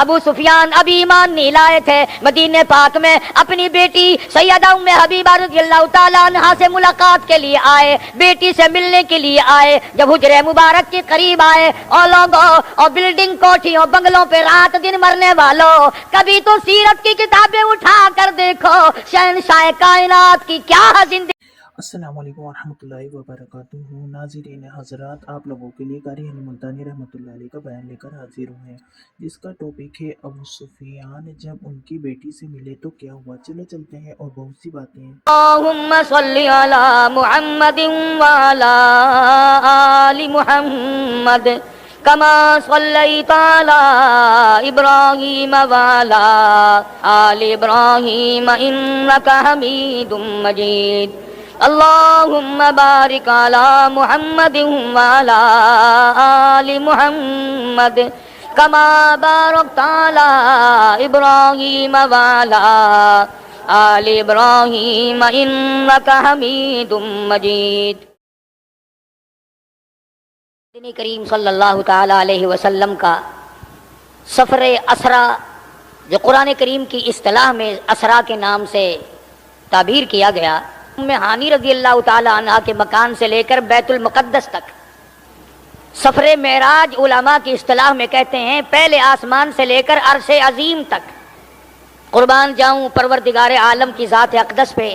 ابو سفیان ابھی ایمان نہیں لائے تھے، مدینے پاک میں اپنی بیٹی سیدہ ام حبیبہ رضی اللہ تعالیٰ عنہا سے ملاقات کے لیے آئے، بیٹی سے ملنے کے لیے آئے۔ جب حجرے مبارک کے قریب آئے، اور لوگوں اور بلڈنگ کوٹھیوں بنگلوں پہ رات دن مرنے والوں، کبھی تو سیرت کی کتابیں اٹھا کر دیکھو، شہنشاہ کائنات کی کیا زندگی۔ السلام علیکم ورحمۃ اللہ وبرکاتہ۔ ناظرین حضرات، آپ لوگوں کے لیے قاری علی ملتانی رحمۃ اللہ علیہ کا بیان لے کر حاضر ہوئے ہیں، جس کا ٹاپک ہے ابو سفیان جب ان کی بیٹی سے ملے تو کیا ہوا۔ چلو چلتے ہیں اور بہت سی باتیں ہیں۔ اللہم صلی علی محمد وعلی آل محمد کما صلیت علی ابراہیم وعلی آل ابراہیم انک حمید مجید۔ اللہم بارک علی محمد وعلی آل محمد کما بارکت علی ابراہیم وعلی آل ابراہیم انک حمید مجید۔ نبی کریم صلی اللہ تعالی علیہ وسلم کا سفر اسرا، جو قرآن کریم کی اصطلاح میں اسرا کے نام سے تعبیر کیا گیا، ام ہانی رضی اللہ تعالی عنہ کے مکان سے لے کر بیت المقدس تک سفر معراج علماء کی اصطلاح میں کہتے ہیں پہلے آسمان سے لے کر عرش عظیم تک۔ قربان جاؤں پروردگار عالم کی ذات اقدس پہ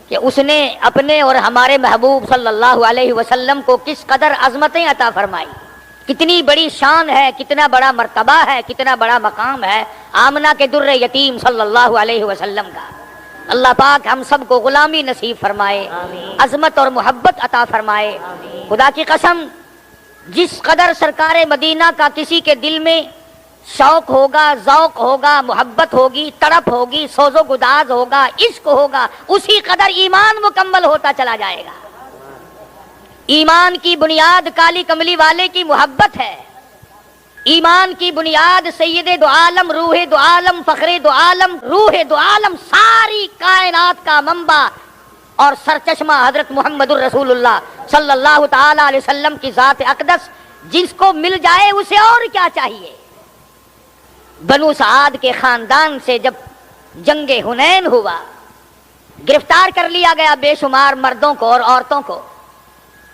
کہ اس نے اپنے اور ہمارے محبوب صلی اللہ علیہ وسلم کو کس قدر عظمتیں عطا فرمائی، کتنی بڑی شان ہے، کتنا بڑا مرتبہ ہے، کتنا بڑا مقام ہے آمنہ کے در یتیم صلی اللہ علیہ وسلم کا۔ اللہ پاک ہم سب کو غلامی نصیب فرمائے، عظمت اور محبت عطا فرمائے۔ خدا کی قسم، جس قدر سرکار مدینہ کا کسی کے دل میں شوق ہوگا، ذوق ہوگا، محبت ہوگی، تڑپ ہوگی، سوز و گداز ہوگا، عشق ہوگا، اسی قدر ایمان مکمل ہوتا چلا جائے گا۔ ایمان کی بنیاد کالی کملی والے کی محبت ہے، ایمان کی بنیاد سید دو عالم، روح دو عالم، فخر دو عالم، روح دو عالم، ساری کائنات کا منبع اور سرچشمہ حضرت محمد الرسول اللہ صلی اللہ تعالی علیہ وسلم کی ذات اقدس، جس کو مل جائے اسے اور کیا چاہیے۔ بنو سعد کے خاندان سے جب جنگ حنین ہوا، گرفتار کر لیا گیا بے شمار مردوں کو اور عورتوں کو،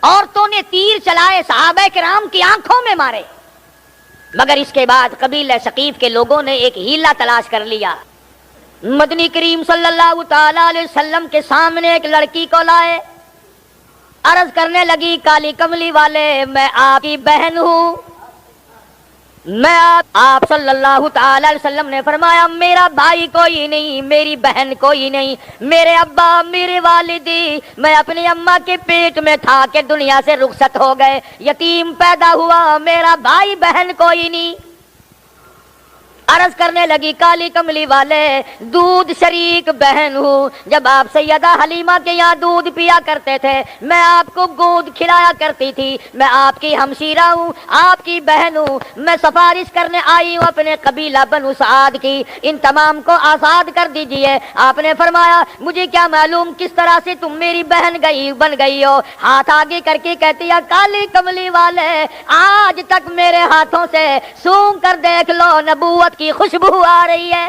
عورتوں نے تیر چلائے، صحابہ کرام کی آنکھوں میں مارے، مگر اس کے بعد قبیلہ ثقیف کے لوگوں نے ایک ہیلہ تلاش کر لیا۔ مدنی کریم صلی اللہ تعالی علیہ وسلم کے سامنے ایک لڑکی کو لائے، عرض کرنے لگی کالی کملی والے، میں آپ کی بہن ہوں۔ آپ صلی اللہ تعالی علیہ وسلم نے فرمایا میرا بھائی کوئی نہیں، میری بہن کوئی نہیں، میرے ابا، میرے والدی، میں اپنی اماں کے پیٹ میں تھا کہ دنیا سے رخصت ہو گئے، یتیم پیدا ہوا، میرا بھائی بہن کوئی نہیں۔ عرض کرنے لگی کالی کملی والے، دودھ شریک بہن ہوں، جب آپ سیدہ حلیمہ کے یہاں دودھ پیا کرتے تھے میں آپ کو گود کھلایا کرتی تھی، میں آپ کی ہمشیرہ ہوں، آپ کی بہن ہوں، میں سفارش کرنے آئی ہوں اپنے قبیلہ بنو سعد کی، ان تمام کو آزاد کر دیجئے۔ آپ نے فرمایا مجھے کیا معلوم کس طرح سے تم میری بہن بن گئی ہو۔ ہاتھ آگے کر کے کہتی ہے کالی کملی والے، آج تک میرے ہاتھوں سے سونگھ کر دیکھ لو، نبوت کی خوشبو آ رہی ہے۔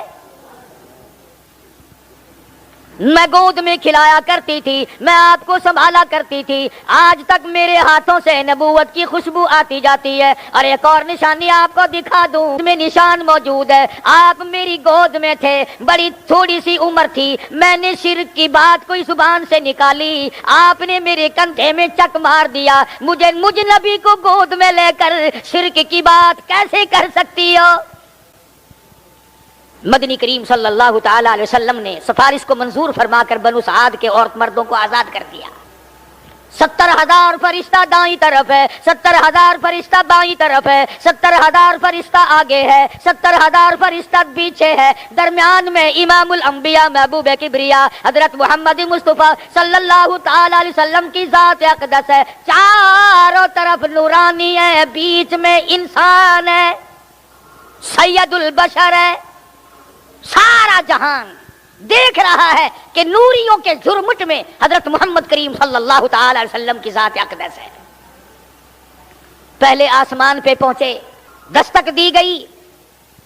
میں گود میں کھلایا کرتی تھی، میں آپ کو سنبھالا کرتی تھی، آج تک میرے ہاتھوں سے نبوت کی خوشبو آتی جاتی ہے۔ اور ایک اور نشانی آپ کو دکھا دوں، میں نشان موجود ہے، آپ میری گود میں تھے، بڑی تھوڑی سی عمر تھی، میں نے شرک کی بات کوئی زبان سے نکالی، آپ نے میرے کندھے میں چک مار دیا، مجھ نبی کو گود میں لے کر شرک کی بات کیسے کر سکتی ہو۔ مدنی کریم صلی اللہ تعالی علیہ وسلم نے سفارش کو منظور فرما کر بنو سعد کے عورت مردوں کو آزاد کر دیا۔ 70,000 فرشتہ دائیں طرف ہے، 70,000 فرشتہ بائیں طرف ہے، 70,000 فرشتہ آگے ہے، 70,000 فرشتہ پیچھے ہے، درمیان میں امام الانبیاء محبوب کبریا حضرت محمد مصطفیٰ صلی اللہ تعالی علیہ وسلم کی ذات اقدس ہے، چاروں طرف نورانی ہے، بیچ میں انسان ہے، سید البشر ہے۔ سارا جہان دیکھ رہا ہے کہ نوریوں کے جھرمٹ میں حضرت محمد کریم صلی اللہ تعالی علیہ وسلم کی ذات اقدس ہے۔ پہلے آسمان پہ پہنچے، دستک دی گئی،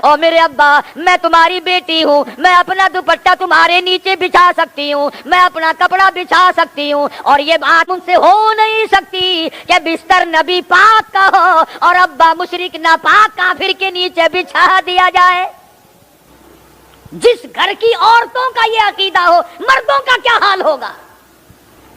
اور میرے ابا میں تمہاری بیٹی ہوں، میں اپنا دوپٹہ تمہارے نیچے بچھا سکتی ہوں، میں اپنا کپڑا بچھا سکتی ہوں، اور یہ بات ان سے ہو نہیں سکتی کہ بستر نبی پاک کا ہو اور ابا مشرک ناپاک کافر کے نیچے بچھا دیا جائے۔ جس گھر کی عورتوں کا یہ عقیدہ ہو، مردوں کا کیا حال ہوگا؟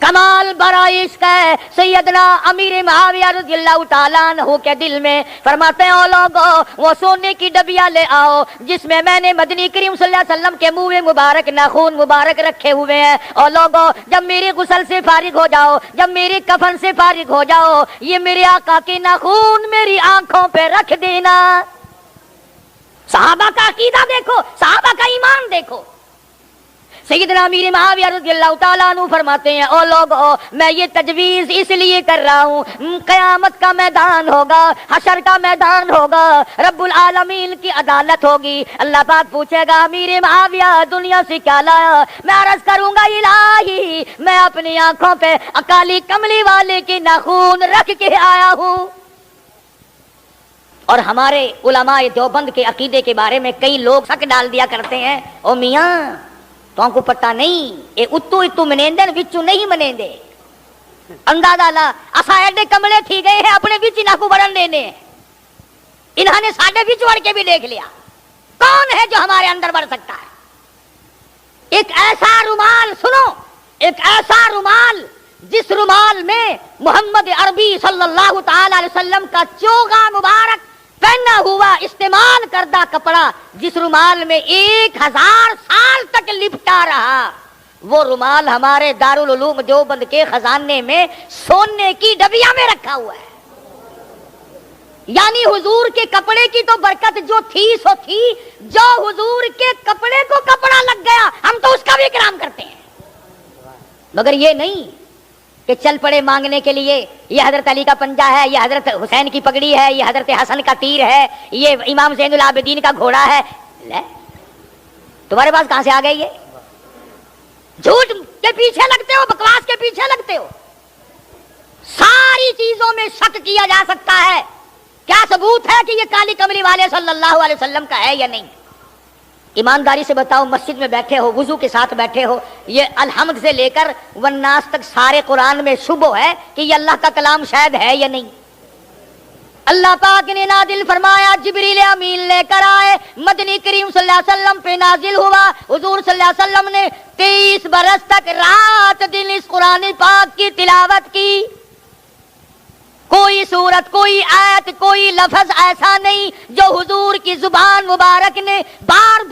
کمال برائے عشق ہے سیدنا امیر معاویہ رضی اللہ تعالیٰ عنہ کے دل میں، فرماتے ہیں او لوگو وہ سونے کی ڈبیا لے آؤ جس میں میں نے مدنی کریم صلی اللہ علیہ وسلم کے منہ مبارک ناخون مبارک رکھے ہوئے ہیں، او لوگو جب میرے غسل سے فارغ ہو جاؤ، جب میرے کفن سے فارغ ہو جاؤ، یہ میرے آقا کے ناخون میری آنکھوں پہ رکھ دینا۔ صحابہ کا عقیدہ دیکھو، صحابہ کا ایمان دیکھو۔ سیدنا امیر معاویہ رضی اللہ تعالیٰ عنہ فرماتے ہیں او لوگو میں یہ تجویز اس لیے کر رہا ہوں، قیامت کا میدان ہوگا، حشر کا میدان ہوگا، رب العالمین کی عدالت ہوگی، اللہ پاک پوچھے گا امیر معاویہ دنیا سے کیا لایا؟ میں عرض کروں گا الہی میں اپنی آنکھوں پہ اکالی کملی والے کی ناخون رکھ کے آیا ہوں۔ اور ہمارے علماء دیوبند کے عقیدے کے بارے میں کئی لوگ شک ڈال دیا کرتے ہیں، او میاں تو کو پتہ نہیں اے اتو منیندن وچو نہیں منیندے، اندازہ لا اسا ایڈے کملے تھی گئے ہیں اپنے وچ نہ کو بڑھن دینے، انہوں نے ساڈے وچ وڑ کے بھی دیکھ لیا، کون ہے جو ہمارے اندر بڑھ سکتا ہے؟ ایک ایسا رومال سنو، ایک ایسا رومال جس رومال میں محمد عربی صلی اللہ تعالی علیہ وسلم کا چوغا مبارک پہنا ہوا استعمال کردہ کپڑا، جس رومال میں 1000 سال تک لپٹا رہا، وہ رومال ہمارے دارالعلوم دیوبند کے خزانے میں سونے کی ڈبیا میں رکھا ہوا ہے۔ یعنی حضور کے کپڑے کی تو برکت جو تھی سو تھی، جو حضور کے کپڑے کو کپڑا لگ گیا ہم تو اس کا بھی اکرام کرتے ہیں، مگر یہ نہیں کہ چل پڑے مانگنے کے لیے یہ حضرت علی کا پنجہ ہے، یہ حضرت حسین کی پگڑی ہے، یہ حضرت حسن کا تیر ہے، یہ امام زین العابدین کا گھوڑا ہے۔ لے تمہارے پاس کہاں سے آ گئے؟ یہ جھوٹ کے پیچھے لگتے ہو، بکواس کے پیچھے لگتے ہو۔ ساری چیزوں میں شک کیا جا سکتا ہے، کیا ثبوت ہے کہ یہ کالی کملی والے صلی اللہ علیہ وسلم کا ہے یا نہیں؟ ایمانداری سے بتاؤ، مسجد میں بیٹھے ہو، وضو کے ساتھ بیٹھے ہو، یہ الحمد سے لے کر والناس تک سارے قرآن میں شبہ ہے کہ یہ اللہ کا کلام شاید ہے یا نہیں؟ اللہ پاک نے نازل فرمایا، جبریل امین لے کر آئے، مدنی کریم صلی اللہ علیہ وسلم پہ نازل ہوا، حضور صلی اللہ علیہ وسلم نے 23 برس تک رات دن اس قرآن پاک کی تلاوت کی، کوئی سورت، کوئی آیت، کوئی لفظ ایسا نہیں جو حضور کی زبان مبارک نے بار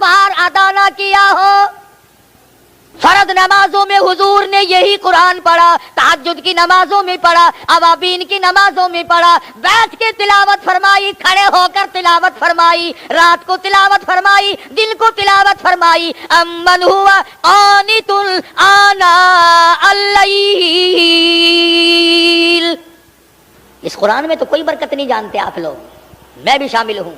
بار ادا نہ کیا ہو۔ فرض نمازوں میں حضور نے یہی قرآن پڑھا، تہجد کی نمازوں میں پڑھا، اوابین کی نمازوں میں پڑھا، بیٹھ کے تلاوت فرمائی، کھڑے ہو کر تلاوت فرمائی، رات کو تلاوت فرمائی، دن کو تلاوت فرمائی۔ امن ہوا قانت آناء اللیل، اس قرآن میں تو کوئی برکت نہیں جانتے آپ لوگ، میں بھی شامل ہوں۔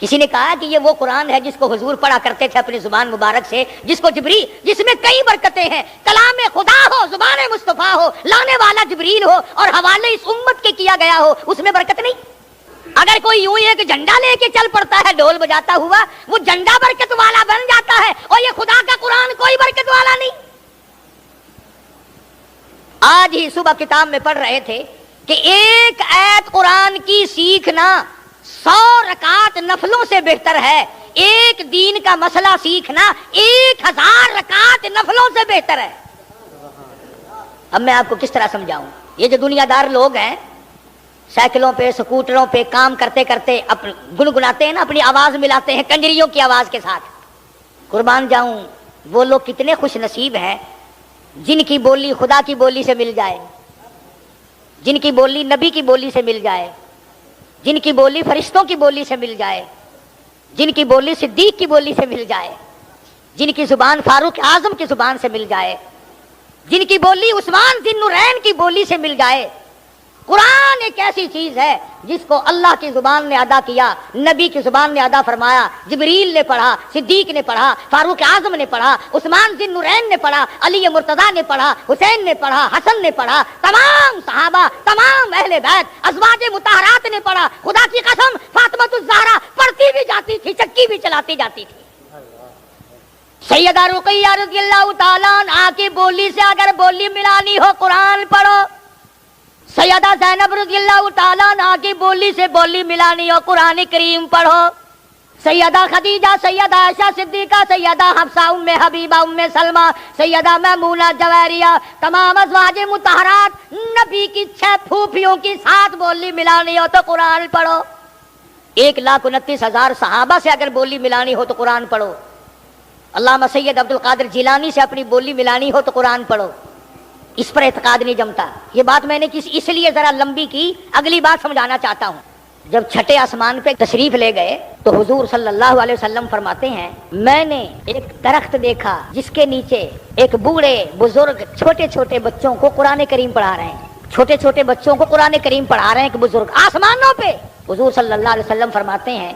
کسی نے کہا کہ یہ وہ قرآن ہے جس کو حضور پڑھا کرتے تھے اپنی زبان مبارک سے، جس کو جبریل، جس میں کئی برکتیں ہیں، کلام خدا ہو، زبان مصطفیٰ ہو، لانے والا جبریل ہو اور حوالے اس امت کے کیا گیا ہو، اس میں برکت نہیں؟ اگر کوئی یوں ایک جھنڈا لے کے چل پڑتا ہے ڈھول بجاتا ہوا، وہ جھنڈا برکت والا بن جاتا ہے، اور یہ خدا کا قرآن کوئی برکت والا نہیں۔ آج ہی صبح کتاب میں پڑھ رہے تھے کہ ایک آیت قرآن کی سیکھنا 100 رکعت نفلوں سے بہتر ہے، ایک دین کا مسئلہ سیکھنا 1000 رکعت نفلوں سے بہتر ہے۔ اب میں آپ کو کس طرح سمجھاؤں؟ یہ جو دنیا دار لوگ ہیں، سائیکلوں پہ، سکوٹروں پہ کام کرتے کرتے گنگناتے ہیں نا، اپنی آواز ملاتے ہیں کنجریوں کی آواز کے ساتھ، قربان جاؤں وہ لوگ کتنے خوش نصیب ہیں جن کی بولی خدا کی بولی سے مل جائے، جن کی بولی نبی کی بولی سے مل جائے، جن کی بولی فرشتوں کی بولی سے مل جائے، جن کی بولی صدیق کی بولی سے مل جائے، جن کی زبان فاروق اعظم کی زبان سے مل جائے، جن کی بولی عثمان ذی النورین کی بولی سے مل جائے۔ قرآن ایک ایسی چیز ہے جس کو اللہ کی زبان نے ادا کیا، نبی کی زبان نے ادا فرمایا، جبریل نے پڑھا، صدیق نے پڑھا، فاروق اعظم نے پڑھا، عثمان ذی النورین نے پڑھا، علی مرتضیٰ نے پڑھا، حسین نے پڑھا، حسن نے پڑھا، تمام صحابہ، تمام اہل بیت، ازواج مطہرات نے پڑھا۔ خدا کی قسم فاطمہ الزہرا پڑھتی بھی جاتی تھی، چکی بھی چلاتی جاتی تھی۔ سیدہ رقیہ رضی اللہ تعالیٰ عنہا کی بولی سے اگر بولی ملانی ہو قرآن پڑھو، سیدہ زینب رضی اللہ تعالیٰ عنہا کی بولی سے بولی ملانی ہو قرآن کریم پڑھو، سیدہ خدیجہ، سیدہ عائشہ صدیقہ، سیدہ حفصہ، ام حبیبہ، ام سلمہ، سیدہ میمونہ جویریہ، تمام ازواج مطہرات، نبی کی 6 پھوپھیوں کی 7 بولی ملانی ہو تو قرآن پڑھو۔ 1,29,000 صحابہ سے اگر بولی ملانی ہو تو قرآن پڑھو۔ علامہ سید عبد القادر جیلانی سے اپنی بولی ملانی ہو تو قرآن پڑھو۔ اس پر اعتقاد نہیں جمتا۔ یہ بات میں نے اس لیے ذرا لمبی کی، اگلی بات سمجھانا چاہتا ہوں۔ جب چھٹے آسمان پہ تشریف لے گئے تو حضور صلی اللہ علیہ وسلم فرماتے ہیں میں نے ایک درخت دیکھا جس کے نیچے ایک بوڑھے بزرگ چھوٹے چھوٹے بچوں کو قرآن کریم پڑھا رہے ہیں، چھوٹے چھوٹے بچوں کو قرآن کریم پڑھا رہے ہیں، ایک بزرگ آسمانوں پہ۔ حضور صلی اللہ علیہ وسلم فرماتے ہیں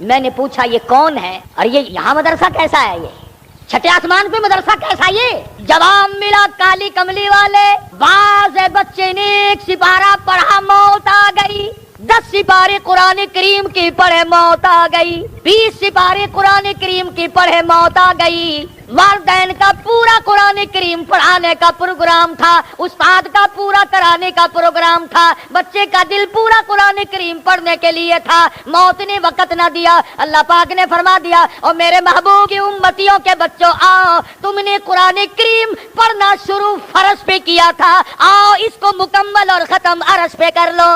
میں نے پوچھا یہ کون ہے اور یہ یہاں مدرسہ کیسا ہے؟ یہ چھٹے آسمان پہ مدرسہ کیسا؟ یہ جواب ملا کالی کملی والے، باز بچے نے 1 سپارہ پڑھا موت آ گئی، 10 سپارے قرآن کریم کی پڑھے موت آ گئی، 20 سپارے قرآن کریم کی پڑھے موت آ گئی۔ والدین کا پورا قرآن کریم پڑھانے کا پروگرام تھا، استاد کا پورا کرانے کا پروگرام تھا، بچے کا دل پورا قرآن کریم پڑھنے کے لیے تھا، موت نے وقت نہ دیا۔ اللہ پاک نے فرما دیا اور میرے محبوب کی امتیوں کے بچوں آؤ، تم نے قرآن کریم پڑھنا شروع فرض پہ کیا تھا، آؤ اس کو مکمل اور ختم عرض پہ کر لو۔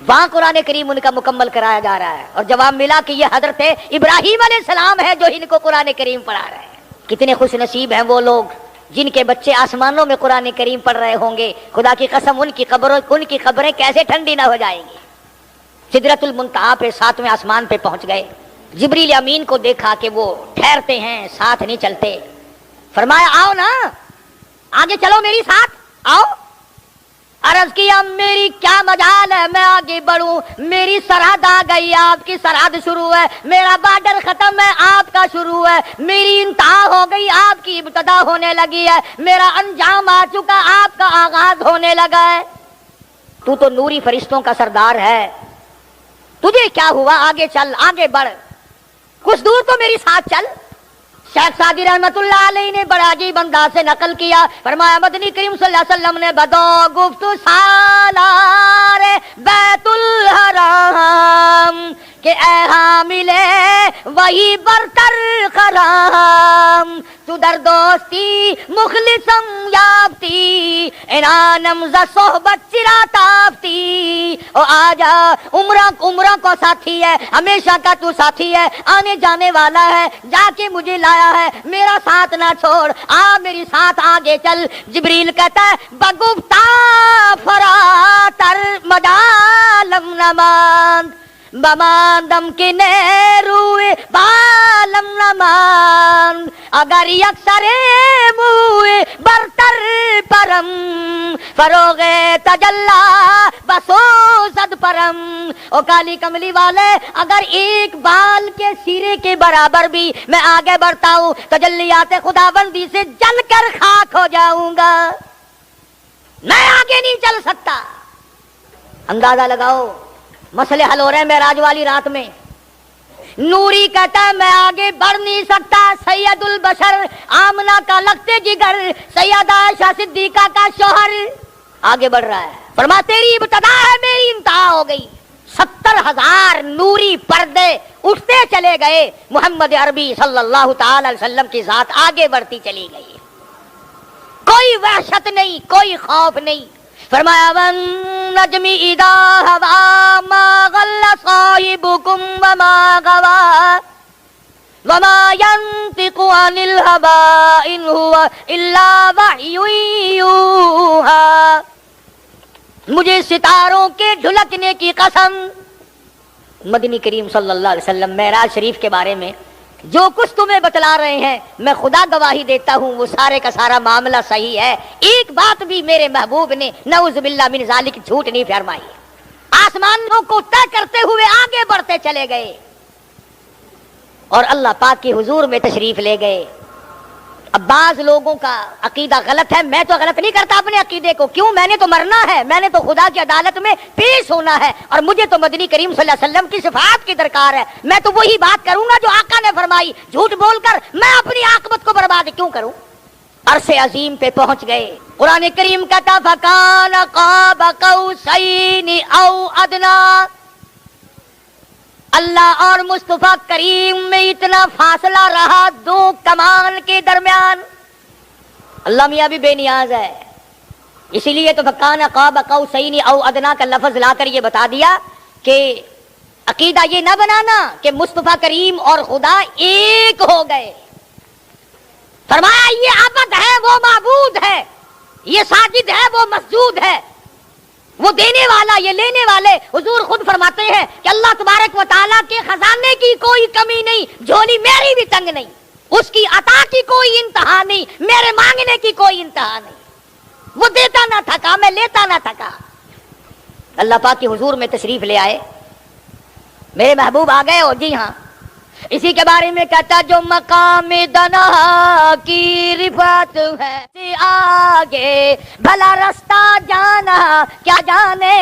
وہاں قرآن کریم ان کا مکمل کرایا جا رہا ہے اور جواب ملا کہ یہ حضرت ابراہیم علیہ السلام ہے جو ان کو قرآن کریم پڑھا رہے ہیں۔ کتنے خوش نصیب ہیں وہ لوگ جن کے بچے آسمانوں میں قرآن کریم پڑھ رہے ہوں گے۔ خدا کی قسم ان کی قبریں کیسے ٹھنڈی نہ ہو جائیں گی۔ سدرۃ المنتہا پہ 7ویں آسمان پہ پہنچ گئے، جبریل امین کو دیکھا کہ وہ ٹھہرتے ہیں، ساتھ نہیں چلتے، فرمایا آؤ نا آگے چلو میری ساتھ آؤ۔ عرض کیا میری کیا مجال ہے میں آگے بڑھوں، میری سرحد آ گئی، آپ کی سرحد شروع ہے، میرا بارڈر ختم ہے، آپ کا شروع ہے، میری انتہا ہو گئی، آپ کی ابتدا ہونے لگی ہے، میرا انجام آ چکا، آپ کا آغاز ہونے لگا ہے۔ تو نوری فرشتوں کا سردار ہے، تجھے کیا ہوا؟ آگے چل، آگے بڑھ، کچھ دور تو میری ساتھ چل۔ شیخ سعدی رحمت اللہ علیہ نے بڑا عجیب انداز سے نقل کیا، فرمایا مدنی کریم صلی اللہ علیہ وسلم نے بدو گفت سالار بیت الحرام کہ اے حامل وہی برتر خرام، تو در دوستی مخلصم یابتی انانم ز صحبت چرا تافتی۔ او آجا عمرہ کو ساتھی ہے، ہمیشہ کا تو ساتھی ہے، آنے جانے والا ہے، جا کے مجھے لایا ہے، میرا ساتھ نہ چھوڑ، آ میری ساتھ آگے چل۔ جبریل کہتا ہے بگفتا فراتر مدالم نماند بماندم کے نیروے بالم نمان، اگر یکسر موے برتر پرم فروغ تجلا بسو صد پرم۔ او کالی کملی والے اگر ایک بال کے سیرے کے برابر بھی میں آگے بڑھتا ہوں تجلیات خداوندی سے جل کر خاک ہو جاؤں گا، میں آگے نہیں چل سکتا۔ اندازہ لگاؤ مسئلے حل ہو رہے ہیں معراج والی رات میں، نوری کہتا ہے میں آگے بڑھ نہیں سکتا، سید البشر آمنہ کا لگتے جگر، سیدہ عائشہ صدیقہ کا شوہر آگے بڑھ رہا ہے، فرما تیری ابتدا ہے میری انتہا ہو گئی۔ 70,000 نوری پردے اٹھتے چلے گئے، محمد عربی صلی اللہ تعالی علیہ وسلم کی ذات آگے بڑھتی چلی گئی، کوئی وحشت نہیں، کوئی خوف نہیں۔ فرمایا والنجم اذا ہوا ما غل صاحبکم وما غوا وما ينطق عن الهوى ان هو الا وحی یوحی۔ مجھے ستاروں کے ڈھلکنے کی قسم، مدنی کریم صلی اللہ علیہ وسلم معراج شریف کے بارے میں جو کچھ تمہیں بتلا رہے ہیں میں خدا گواہی دیتا ہوں وہ سارے کا سارا معاملہ صحیح ہے، ایک بات بھی میرے محبوب نے نعوذ باللہ من ذالک جھوٹ نہیں فرمائی۔ آسمانوں کو طے کرتے ہوئے آگے بڑھتے چلے گئے اور اللہ پاک کی حضور میں تشریف لے گئے۔ اب بعض لوگوں کا عقیدہ غلط ہے، میں تو غلط نہیں کرتا اپنے عقیدے کو، کیوں؟ میں نے تو مرنا ہے، میں نے تو خدا کی عدالت میں پیش ہونا ہے، اور مجھے تو مدنی کریم صلی اللہ علیہ وسلم کی صفات کی درکار ہے۔ میں تو وہی بات کروں گا جو آقا نے فرمائی، جھوٹ بول کر میں اپنی عاقبت کو برباد کیوں کروں؟ عرش عظیم پہ پہنچ گئے۔ قرآن کریم کہتا فَكَانَ قَابَ قَوْسَيْنِ أَوْ أَدْنَىٰ، اللہ اور مصطفیٰ کریم میں اتنا فاصلہ رہا دو کمان کے درمیان۔ اللہ میاں بھی بے نیاز ہے، اسی لیے تو فَكَانَ قَابَ قَوْسَيْنِ أَوْ أَدْنَىٰ کا لفظ لا کر یہ بتا دیا کہ عقیدہ یہ نہ بنانا کہ مصطفیٰ کریم اور خدا ایک ہو گئے۔ فرمایا یہ عبد ہے وہ معبود ہے، یہ ساجد ہے وہ مسجود ہے، وہ دینے والا یہ لینے والے۔ حضور خود فرماتے ہیں کہ اللہ تبارک و تعالیٰ کے خزانے کی کوئی کمی نہیں، جھولی میری بھی تنگ نہیں، اس کی عطا کی کوئی انتہا نہیں، میرے مانگنے کی کوئی انتہا نہیں، وہ دیتا نہ تھکا میں لیتا نہ تھکا۔ اللہ پاک کی حضور میں تشریف لے آئے، میرے محبوب آ گئے ہو، جی ہاں۔ اسی کے بارے میں کہتا جو مقام دنا کی رفعت ہے آگے بھلا رستہ جانا کیا جانے،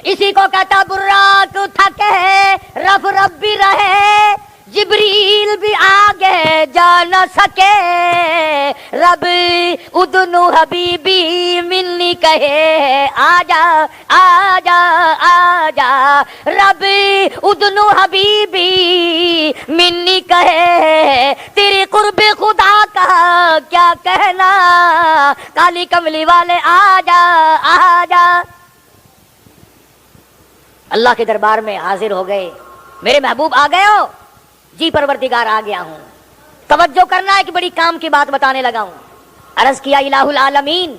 اسی کو کہتا براق تھکے رف رب بھی رہے جبریل بھی آگے جا نہ سکے، رب ادنو حبیبی ملنی کہے آجا آجا آجا، رب ادنو حبیبی ملنی کہے تیری قرب خدا کا کیا کہنا، کالی کملی والے آجا آجا۔ اللہ کے دربار میں حاضر ہو گئے، میرے محبوب آ گئے ہو؟ جی پروردگار آ گیا ہوں۔ توجہ کرنا ہے کہ بڑی کام کی بات بتانے لگا ہوں۔ عرض کیا الہ العالمین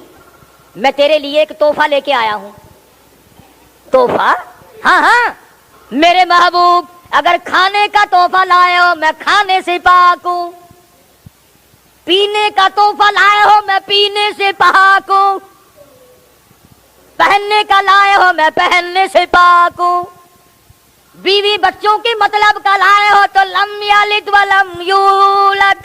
میں تیرے لیے ایک تحفہ لے کے آیا ہوں۔ تحفہ؟ ہاں ہاں میرے محبوب، اگر کھانے کا تحفہ لائے ہو میں کھانے سے پاک ہوں، پینے کا تحفہ لائے ہو میں پینے سے پاک ہوں، پہننے کا لائے ہو میں پہننے سے پاک ہوں، بیوی بچوں کے مطلب کا لائے ہو تو لم یلد ولم یولد،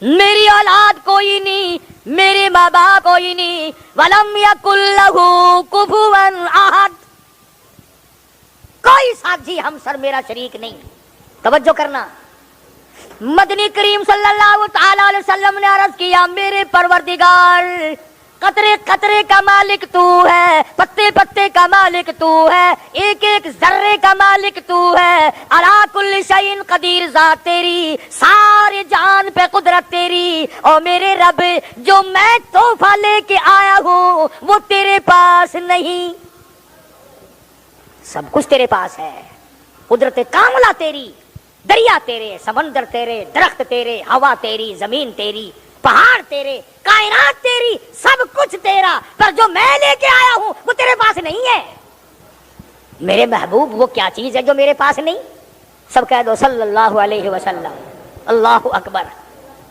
میری اولاد کوئی نہیں، میرے ماں باپ کوئی نہیں، ولم یکن لہ کفوا احد، کوئی ساتھی ہمسر میرا شریک نہیں۔ توجہ کرنا، مدنی کریم صلی اللہ تعالی علیہ وسلم نے عرض کیا میرے پروردگار قطرے قطرے کا مالک تو ہے، پتے پتے کا مالک تو ہے، ایک ایک ذرے کا مالک تو ہے، علی کل شیء قدیر ذات تیری، سارے جان پہ قدرت تیری۔ اور میرے رب جو میں تحفہ لے کے آیا ہوں وہ تیرے پاس نہیں، سب کچھ تیرے پاس ہے، قدرت کاملہ تیری، دریا تیرے، سمندر تیرے، درخت تیرے، ہوا تیری، زمین تیری، پہاڑ تیرے، کائنات تیری، سب کچھ تیرا، پر جو میں لے کے آیا ہوں وہ تیرے پاس نہیں ہے۔ میرے محبوب وہ کیا چیز ہے جو میرے پاس نہیں؟ سب کہہ دو صلی اللہ علیہ وسلم، اللہ اکبر۔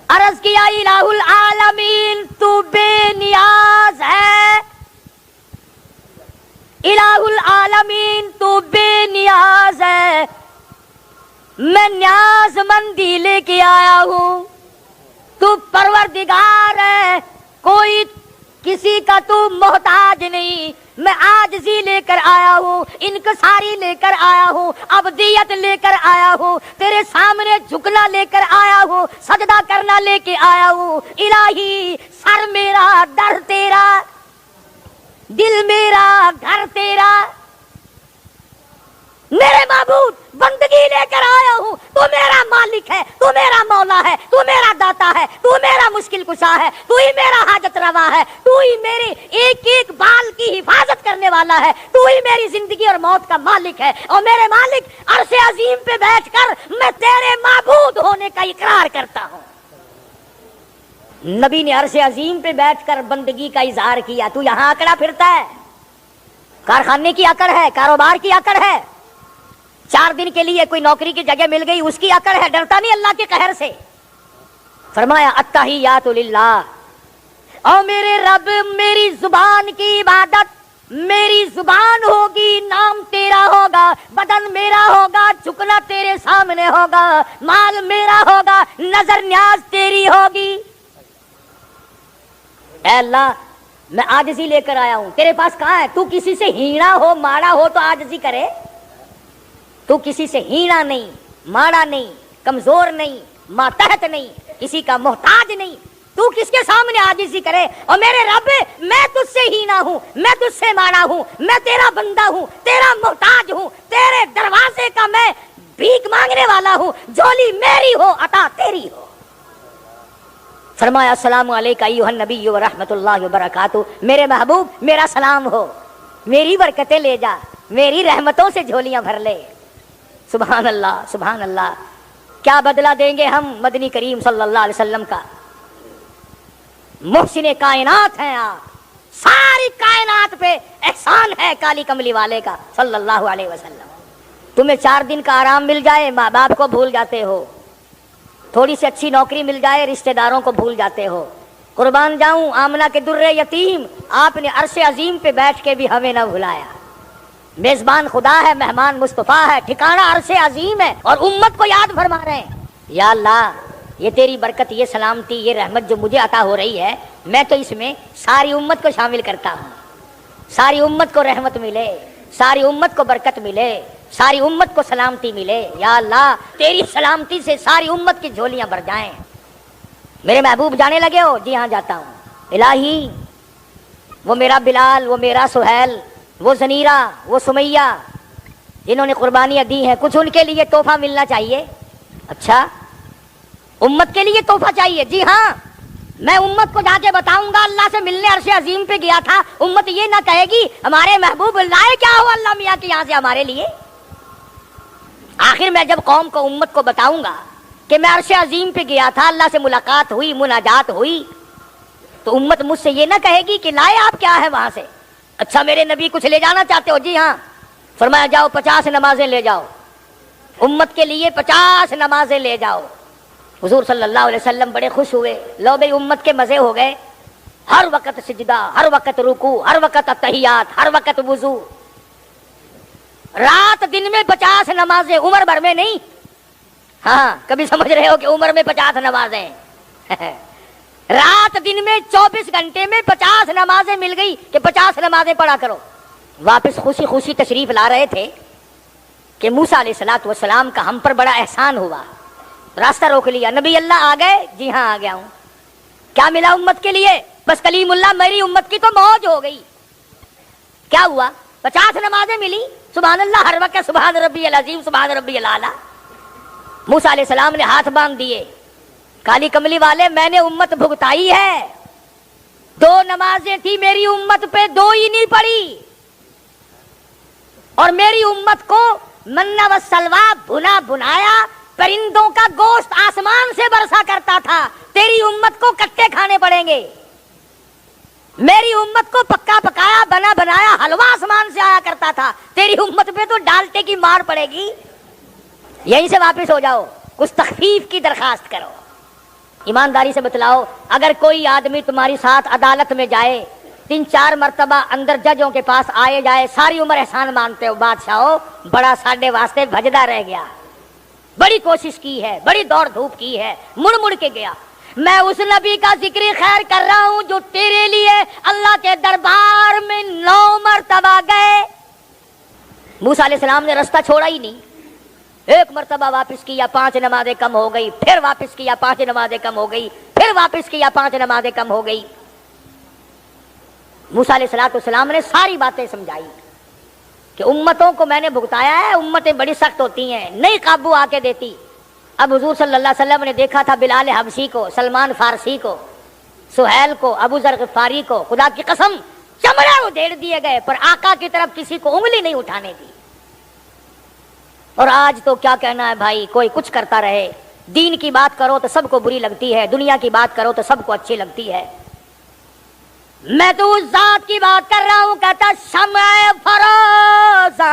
عرض کیا الہ العالمین تو بے نیاز ہے، الہ العالمین تو بے نیاز ہے، میں نیاز مندی لے کے آیا ہوں، تو پروردگار ہے، کوئی کسی کا تو محتاج نہیں، میں عاجزی لے کر آیا ہوں، انکساری لے کر آیا ہوں، عبدیت لے کر آیا ہوں، تیرے سامنے جھکنا لے کر آیا ہوں، سجدہ کرنا لے کے آیا ہوں۔ الہی سر میرا در تیرا، دل میرا گھر تیرا، میرے معبود بندگی لے کر آیا ہوں، تو میرا مالک ہے، تو میرا مولا ہے، تو میرا داتا ہے، تو میرا مشکل کشا ہے، تو ہی میرا حاجت روا ہے، تو ہی میری ایک ایک بال کی حفاظت کرنے والا ہے، تو ہی میری زندگی اور موت کا مالک ہے۔ اور میرے مالک عرش عظیم پہ بیٹھ کر میں تیرے معبود ہونے کا اقرار کرتا ہوں۔ نبی نے عرش عظیم پہ بیٹھ کر بندگی کا اظہار کیا، تو یہاں اکڑا پھرتا ہے، کارخانے کی اکڑ ہے، کاروبار کی اکڑ ہے، 4 دن کے لیے کوئی نوکری کی جگہ مل گئی، اس کی اکڑ ہے، ڈرتا نہیں اللہ کے قہر سے۔ فرمایا التحیات للہ، او میرے رب میری زبان کی عبادت، میری زبان ہوگی، نام تیرا ہوگا، بدن میرا ہوگا، جھکنا تیرے سامنے ہوگا، مال میرا ہوگا، نظر نیاز تیری ہوگی۔ اے اللہ میں عاجزی لے کر آیا ہوں، تیرے پاس کہاں ہے؟ تو کسی سے ہینا ہو ماڑا ہو تو عاجزی کرے، تو کسی سے ہینا نہیں، ماڑا نہیں، کمزور نہیں، ماتحت نہیں، کسی کا محتاج نہیں، تو کس کے سامنے عاجزی کرے؟ اور میرے رب میں تجھ سے ہینا ہوں، میں تجھ سے ماڑا ہوں، میں تیرا بندہ ہوں، تیرا محتاج ہوں، تیرے دروازے کا میں بھیک مانگنے والا ہوں، جھولی میری ہو عطا تیری ہو۔ فرمایا السلام علیکہ ایھا النبی ورحمۃ اللہ وبرکاتہ، میرے محبوب میرا سلام ہو، میری برکتیں لے جا، میری رحمتوں سے جھولیاں بھر لے۔ سبحان اللہ سبحان اللہ، کیا بدلہ دیں گے ہم مدنی کریم صلی اللہ علیہ وسلم کا؟ محسن کائنات ہیں آپ، ساری کائنات پہ احسان ہے کالی کملی والے کا صلی اللہ علیہ وسلم۔ تمہیں 4 دن کا آرام مل جائے ماں باپ کو بھول جاتے ہو، تھوڑی سی اچھی نوکری مل جائے رشتہ داروں کو بھول جاتے ہو۔ قربان جاؤں آمنہ کے در یتیم، آپ نے عرش عظیم پہ بیٹھ کے بھی ہمیں نہ بھلایا۔ میزبان خدا ہے، مہمان مصطفیٰ ہے، ٹھکانہ عرش عظیم ہے، اور امت کو یاد فرما رہے ہیں یا اللہ یہ تیری برکت، یہ سلامتی، یہ رحمت جو مجھے عطا ہو رہی ہے، میں تو اس میں ساری امت کو شامل کرتا ہوں، ساری امت کو رحمت ملے، ساری امت کو برکت ملے، ساری امت کو سلامتی ملے۔ یا اللہ تیری سلامتی سے ساری امت کی جھولیاں بھر جائیں۔ میرے محبوب جانے لگے ہو؟ جی ہاں جاتا ہوں۔ الہی وہ میرا بلال، وہ میرا سہیل، وہ زنیرہ، وہ سمیہ، جنہوں نے قربانیاں دی ہیں، کچھ ان کے لیے تحفہ ملنا چاہیے۔ اچھا امت کے لیے تحفہ چاہیے؟ جی ہاں، میں امت کو جا کے بتاؤں گا اللہ سے ملنے عرش عظیم پہ گیا تھا، امت یہ نہ کہے گی ہمارے محبوب لائے کیا ہو اللہ میاں کے یہاں سے ہمارے لیے۔ آخر میں جب قوم کو امت کو بتاؤں گا کہ میں عرش عظیم پہ گیا تھا، اللہ سے ملاقات ہوئی، مناجات ہوئی، تو امت مجھ سے یہ نہ کہے گی کہ لائے آپ کیا ہے وہاں سے۔ اچھا میرے نبی کچھ لے جانا چاہتے ہو؟ جی ہاں۔ فرمایا جاؤ 50 نمازیں لے جاؤ، امت کے لیے 50 نمازیں لے جاؤ۔ حضور صلی اللہ علیہ وسلم بڑے خوش ہوئے، لو بھئی امت کے مزے ہو گئے، ہر وقت سجدہ، ہر وقت رکوع، ہر وقت تحیات، ہر وقت وضو، رات دن میں 50 نمازیں، عمر بھر میں نہیں۔ ہاں کبھی سمجھ رہے ہو کہ عمر میں 50 نمازیں رات دن میں 24 گھنٹے میں 50 نمازیں مل گئی کہ 50 نمازیں پڑھا کرو۔ واپس خوشی خوشی تشریف لا رہے تھے کہ موسیٰ علیہ السلام کا ہم پر بڑا احسان ہوا، راستہ روک لیا۔ نبی اللہ آ گئے؟ جی ہاں آ گیا ہوں۔ کیا ملا امت کے لیے؟ بس کلیم اللہ میری امت کی تو موج ہو گئی۔ کیا ہوا؟ 50 نمازیں ملی، سبحان اللہ، ہر وقت سبحان ربی العظیم، سبحان ربی الاعلیٰ۔ موسیٰ علیہ السلام نے ہاتھ باندھ دیے، کالی کملی والے میں نے امت بھگتائی ہے، 2 نمازیں تھی میری امت پہ، 2 ہی نہیں پڑھی، اور میری امت کو منہ و سلوہ بھنا بنایا پرندوں کا گوشت آسمان سے برسا کرتا تھا، تیری امت کو کٹے کھانے پڑیں گے۔ میری امت کو پکا پکایا بنا بنایا حلوہ آسمان سے آیا کرتا تھا، تیری امت پہ تو ڈالٹے کی مار پڑے گی۔ یہیں سے واپس ہو جاؤ، کچھ تخفیف کی درخواست کرو۔ ایمانداری سے بتلاؤ، اگر کوئی آدمی تمہاری ساتھ عدالت میں جائے، 3-4 مرتبہ اندر ججوں کے پاس آئے جائے، ساری عمر احسان مانتے ہو، بادشاہو بڑا ساڈے واسطے بھجدا رہ گیا، بڑی کوشش کی ہے، بڑی دوڑ دھوپ کی ہے، مڑ مڑ کے گیا۔ میں اس نبی کا ذکر خیر کر رہا ہوں جو تیرے لیے اللہ کے دربار میں 9 مرتبہ گئے۔ موسیٰ علیہ السلام نے رستہ چھوڑا ہی نہیں، 1 مرتبہ واپس کیا، 5 نمازیں کم ہو گئی، پھر واپس کیا، 5 نمازیں کم ہو گئی، پھر واپس کیا، 5 نمازیں کم ہو گئی۔ موسیٰ علیہ السلام نے ساری باتیں سمجھائی کہ امتوں کو میں نے بھگتایا ہے، امتیں بڑی سخت ہوتی ہیں، نہیں قابو آ کے دیتی۔ اب حضور صلی اللہ علیہ وسلم نے دیکھا تھا بلال حبشی کو، سلمان فارسی کو، سہیل کو، ابو ذر غفاری کو، خدا کی قسم چمڑے ادھیڑ دیے گئے، پر آقا کی طرف کسی کو انگلی نہیں اٹھانے دی۔ اور آج تو کیا کہنا ہے بھائی، کوئی کچھ کرتا رہے، دین کی بات کرو تو سب کو بری لگتی ہے، دنیا کی بات کرو تو سب کو اچھی لگتی ہے۔ میں تو اس ذات کی بات کر رہا ہوں، کہتا شمع فروزہ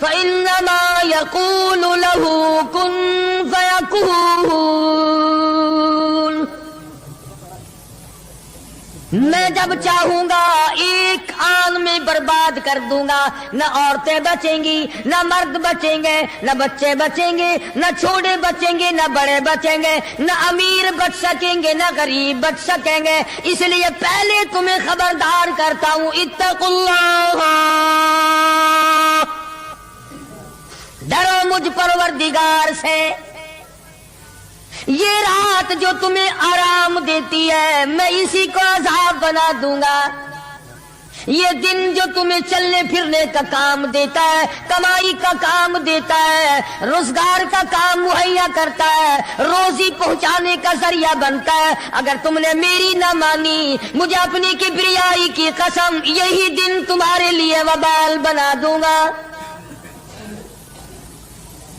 فإنما يقول له كن فيكون. میں جب چاہوں گا ایک آن میں برباد کر دوں گا. نہ عورتیں بچیں گی، نہ مرد بچیں گے، نہ بچے بچیں گے، نہ چھوٹے بچیں گے، نہ بڑے بچیں گے، نہ امیر بچ سکیں گے، نہ غریب بچ سکیں گے. اس لیے پہلے تمہیں خبردار کرتا ہوں، اتقوا اللہ، ڈرو مجھ پروردگار سے. یہ رات جو تمہیں آرام دیتی ہے میں اسی کو عذاب بنا دوں گا. یہ دن جو تمہیں چلنے پھرنے کا کام دیتا ہے، کمائی کا کام دیتا ہے، روزگار کا کام مہیا کرتا ہے، روزی پہنچانے کا ذریعہ بنتا ہے، اگر تم نے میری نہ مانی، مجھے اپنی کبریائی کی قسم یہی دن تمہارے لیے وبال بنا دوں گا.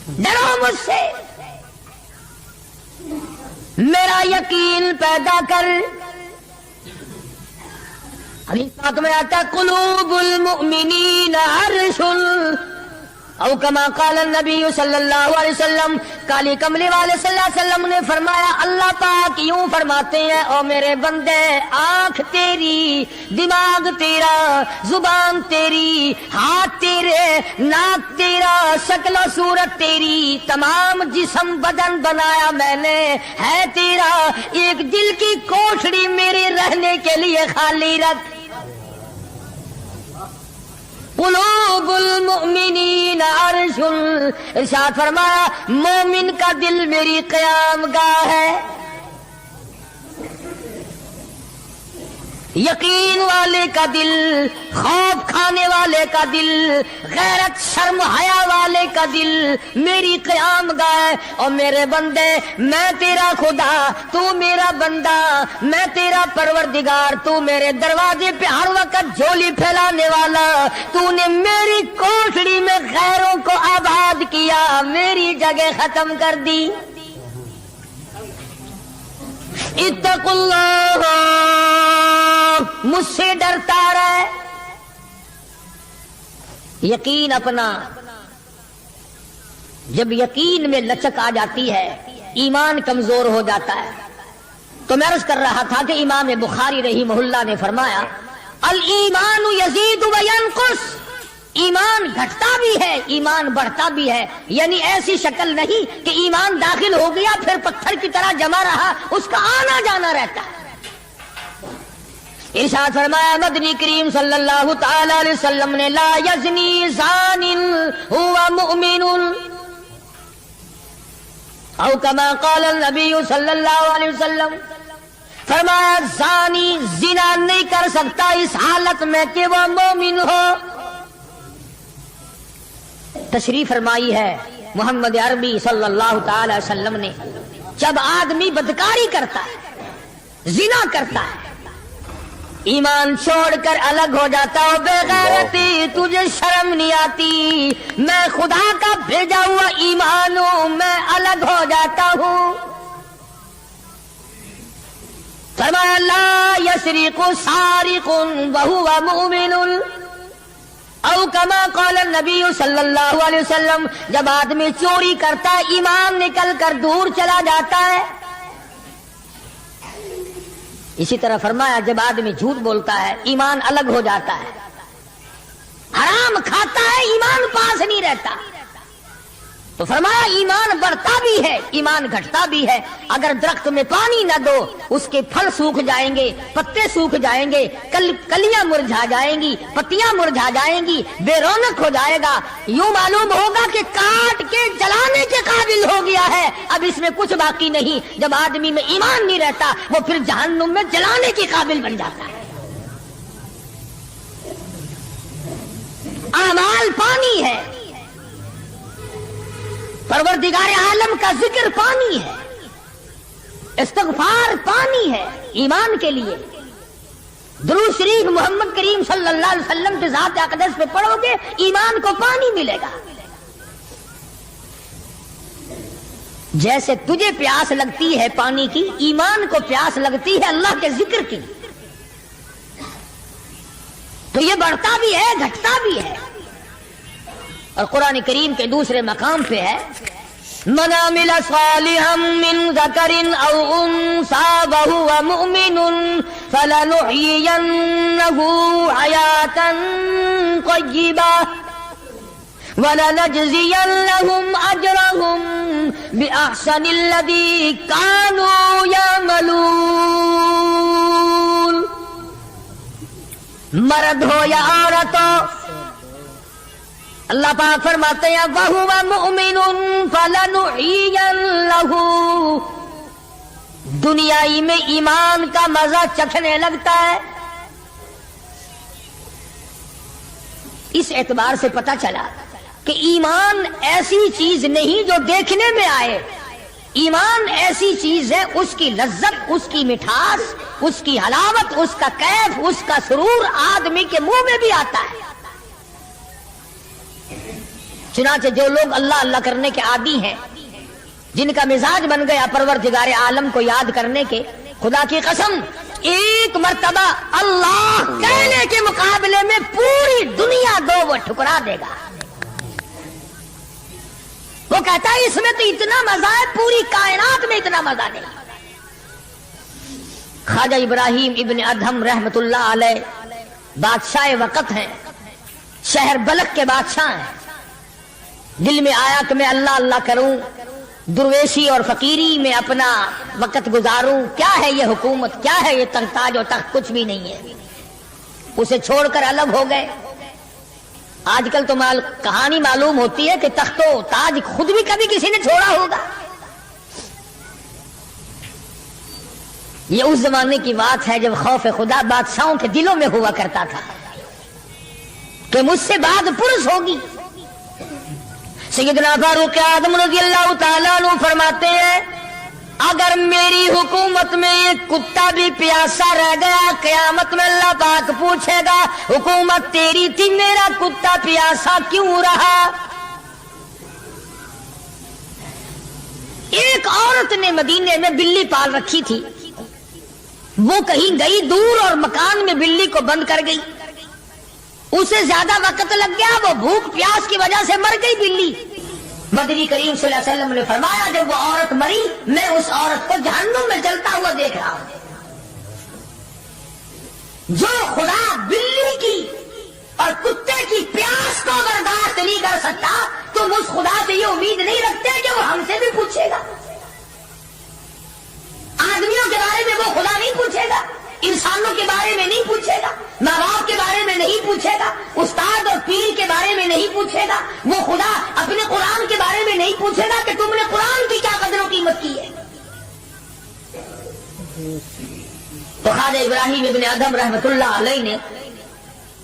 ڈرو مجھ سے، میرا یقین پیدا کر. حدیث پاک میں آتا ہے قلوب المؤمنین عرش، او کما قال النبی صلی اللہ علیہ وسلم. کالی کملی والے صلی اللہ علیہ وسلم نے فرمایا، اللہ پاک یوں فرماتے ہیں، او میرے بندے، آنکھ تیری، دماغ تیرا، زبان تیری، ہاتھ تیرے، ناک تیرا، شکل و صورت تیری، تمام جسم بدن بنایا میں نے ہے تیرا. ایک دل کی کوٹھڑی میرے رہنے کے لیے خالی رکھ. قلوب المؤمنین عرش، ارشاد فرمایا مومن کا دل میری قیام گاہ ہے. یقین والے کا دل، خوف کھانے والے کا دل، غیرت شرم حیا والے کا دل میری قیام گاہ ہے. اور میرے بندے، میں تیرا خدا، تو میرا بندہ، میں تیرا پروردگار، تو میرے دروازے پہ ہر وقت جھولی پھیلانے والا. تو نے میری کوٹھڑی میں غیروں کو آباد کیا، میری جگہ ختم کر دی. اتقوا اللہ، مجھ سے ڈرتا رہے. یقین اپنا، جب یقین میں لچک آ جاتی ہے ایمان کمزور ہو جاتا ہے. تو میں عرض کر رہا تھا کہ امام بخاری رحمہ اللہ نے فرمایا الایمان یزید و ینقص، ایمان گھٹتا بھی ہے، ایمان بڑھتا بھی ہے. یعنی ایسی شکل نہیں کہ ایمان داخل ہو گیا پھر پتھر کی طرح جمع رہا، اس کا آنا جانا رہتا ہے. ارشاد فرمایا مدنی کریم صلی اللہ تعالی علیہ وسلم نے، لا یزنی زان هو مؤمن، او کما قال النبی صلی اللہ علیہ وسلم. فرمایا زانی زنا نہیں کر سکتا اس حالت میں کہ وہ مومن ہو. تشریف فرمائی ہے محمد عربی صلی اللہ تعالی وسلم نے، جب آدمی بدکاری کرتا ہے، زنا کرتا ہے، ایمان چھوڑ کر الگ ہو جاتا ہو، بے غیرتی تجھے شرم نہیں آتی، میں خدا کا بھیجا ہوا ایمان ہوں، میں الگ ہو جاتا ہوں. فرمایا لا یسرق سارق وهو مؤمن، او کما قال النبی صلی اللہ علیہ وسلم. جب آدمی چوری کرتا ہے ایمان نکل کر دور چلا جاتا ہے. اسی طرح فرمایا جب آدمی جھوٹ بولتا ہے ایمان الگ ہو جاتا ہے، حرام کھاتا ہے ایمان پاس نہیں رہتا. تو فرمایا ایمان بڑھتا بھی ہے، ایمان گھٹتا بھی ہے. اگر درخت میں پانی نہ دو اس کے پھل سوکھ جائیں گے، پتے سوکھ جائیں گے، کلیاں مرجھا جائیں گی، پتیاں مرجھا جائیں گی، بے رونق ہو جائے گا. یوں معلوم ہوگا کہ کاٹ کے جلانے کے قابل ہو گیا ہے، اب اس میں کچھ باقی نہیں. جب آدمی میں ایمان نہیں رہتا وہ پھر جہنم میں جلانے کے قابل بن جاتا ہے. اعمال پانی ہے، پروردگار عالم کا ذکر پانی ہے، استغفار پانی ہے. ایمان کے لیے درود شریف محمد کریم صلی اللہ علیہ وسلم کے ذات اقدس پہ پڑھو گے ایمان کو پانی ملے گا. جیسے تجھے پیاس لگتی ہے پانی کی، ایمان کو پیاس لگتی ہے اللہ کے ذکر کی. تو یہ بڑھتا بھی ہے گھٹتا بھی ہے. اور قرآن کریم کے دوسرے مقام پہ ہے من عمل صالحا من ذکر او انثى وهو مؤمن فلنحيينه حياة طيبة ولنجزينهم اجرهم باحسن الذي كانوا يعملون. مرد ہو یا عورت ہو، اللہ پاک فرماتے ہیں وَهُوَ مُؤْمِنٌ فَلَنُحْيِيَنَّهُ، دنیائی میں ایمان کا مزہ چکھنے لگتا ہے. اس اعتبار سے پتہ چلا کہ ایمان ایسی چیز نہیں جو دیکھنے میں آئے، ایمان ایسی چیز ہے اس کی لذت، اس کی مٹھاس، اس کی حلاوت، اس کا کیف، اس کا سرور آدمی کے منہ میں بھی آتا ہے. چنانچہ جو لوگ اللہ اللہ کرنے کے عادی ہیں، جن کا مزاج بن گیا پروردگار عالم کو یاد کرنے کے، خدا کی قسم ایک مرتبہ اللہ کہنے کے مقابلے میں پوری دنیا دو وہ ٹھکرا دے گا. وہ کہتا ہے اس میں تو اتنا مزہ ہے، پوری کائنات میں اتنا مزہ نہیں. خواجہ ابراہیم ابن ادہم رحمت اللہ علیہ بادشاہ وقت ہیں، شہر بلخ کے بادشاہ ہیں. دل میں آیا کہ میں اللہ اللہ کروں، درویشی اور فقیری میں اپنا وقت گزاروں. کیا ہے یہ حکومت، کیا ہے یہ تاج و تخت، کچھ بھی نہیں ہے. اسے چھوڑ کر الگ ہو گئے. آج کل تو کہانی معلوم ہوتی ہے کہ تخت و تاج خود بھی کبھی کسی نے چھوڑا ہوگا. یہ اس زمانے کی بات ہے جب خوف خدا بادشاہوں کے دلوں میں ہوا کرتا تھا کہ مجھ سے بات پرس ہوگی. سیدنا فاروق اعظم رضی اللہ تعالیٰ عنہ فرماتے ہیں اگر میری حکومت میں ایک کتا بھی پیاسا رہ گیا، قیامت میں اللہ پاک پوچھے گا حکومت تیری تھی، میرا کتا پیاسا کیوں رہا؟ ایک عورت نے مدینے میں بلی پال رکھی تھی، وہ کہیں گئی دور اور مکان میں بلی کو بند کر گئی. اسے زیادہ وقت لگ گیا، وہ بھوک پیاس کی وجہ سے مر گئی بلی. بدری کریم صلی اللہ علیہ وسلم نے فرمایا جب وہ عورت مری میں اس عورت کو جہنم میں جلتا ہوا دیکھ رہا ہوں. جو خدا بلی کی اور کتے کی پیاس کو برداشت نہیں کر سکتا تم اس خدا سے یہ امید نہیں رکھتے کہ وہ ہم سے بھی پوچھے گا. آدمیوں کے بارے میں وہ خدا نہیں پوچھے گا، انسانوں کے بارے میں نہیں پوچھے گا، ماں باپ کے بارے میں نہیں پوچھے گا، استاد اور پیر کے بارے میں نہیں پوچھے گا. وہ خدا اپنے قرآن کے بارے میں نہیں پوچھے گا کہ تم نے قرآن کی کیا قدر و قیمت کی ہے. تو خواجہ ابراہیم ابن ادہم رحمت اللہ علیہ نے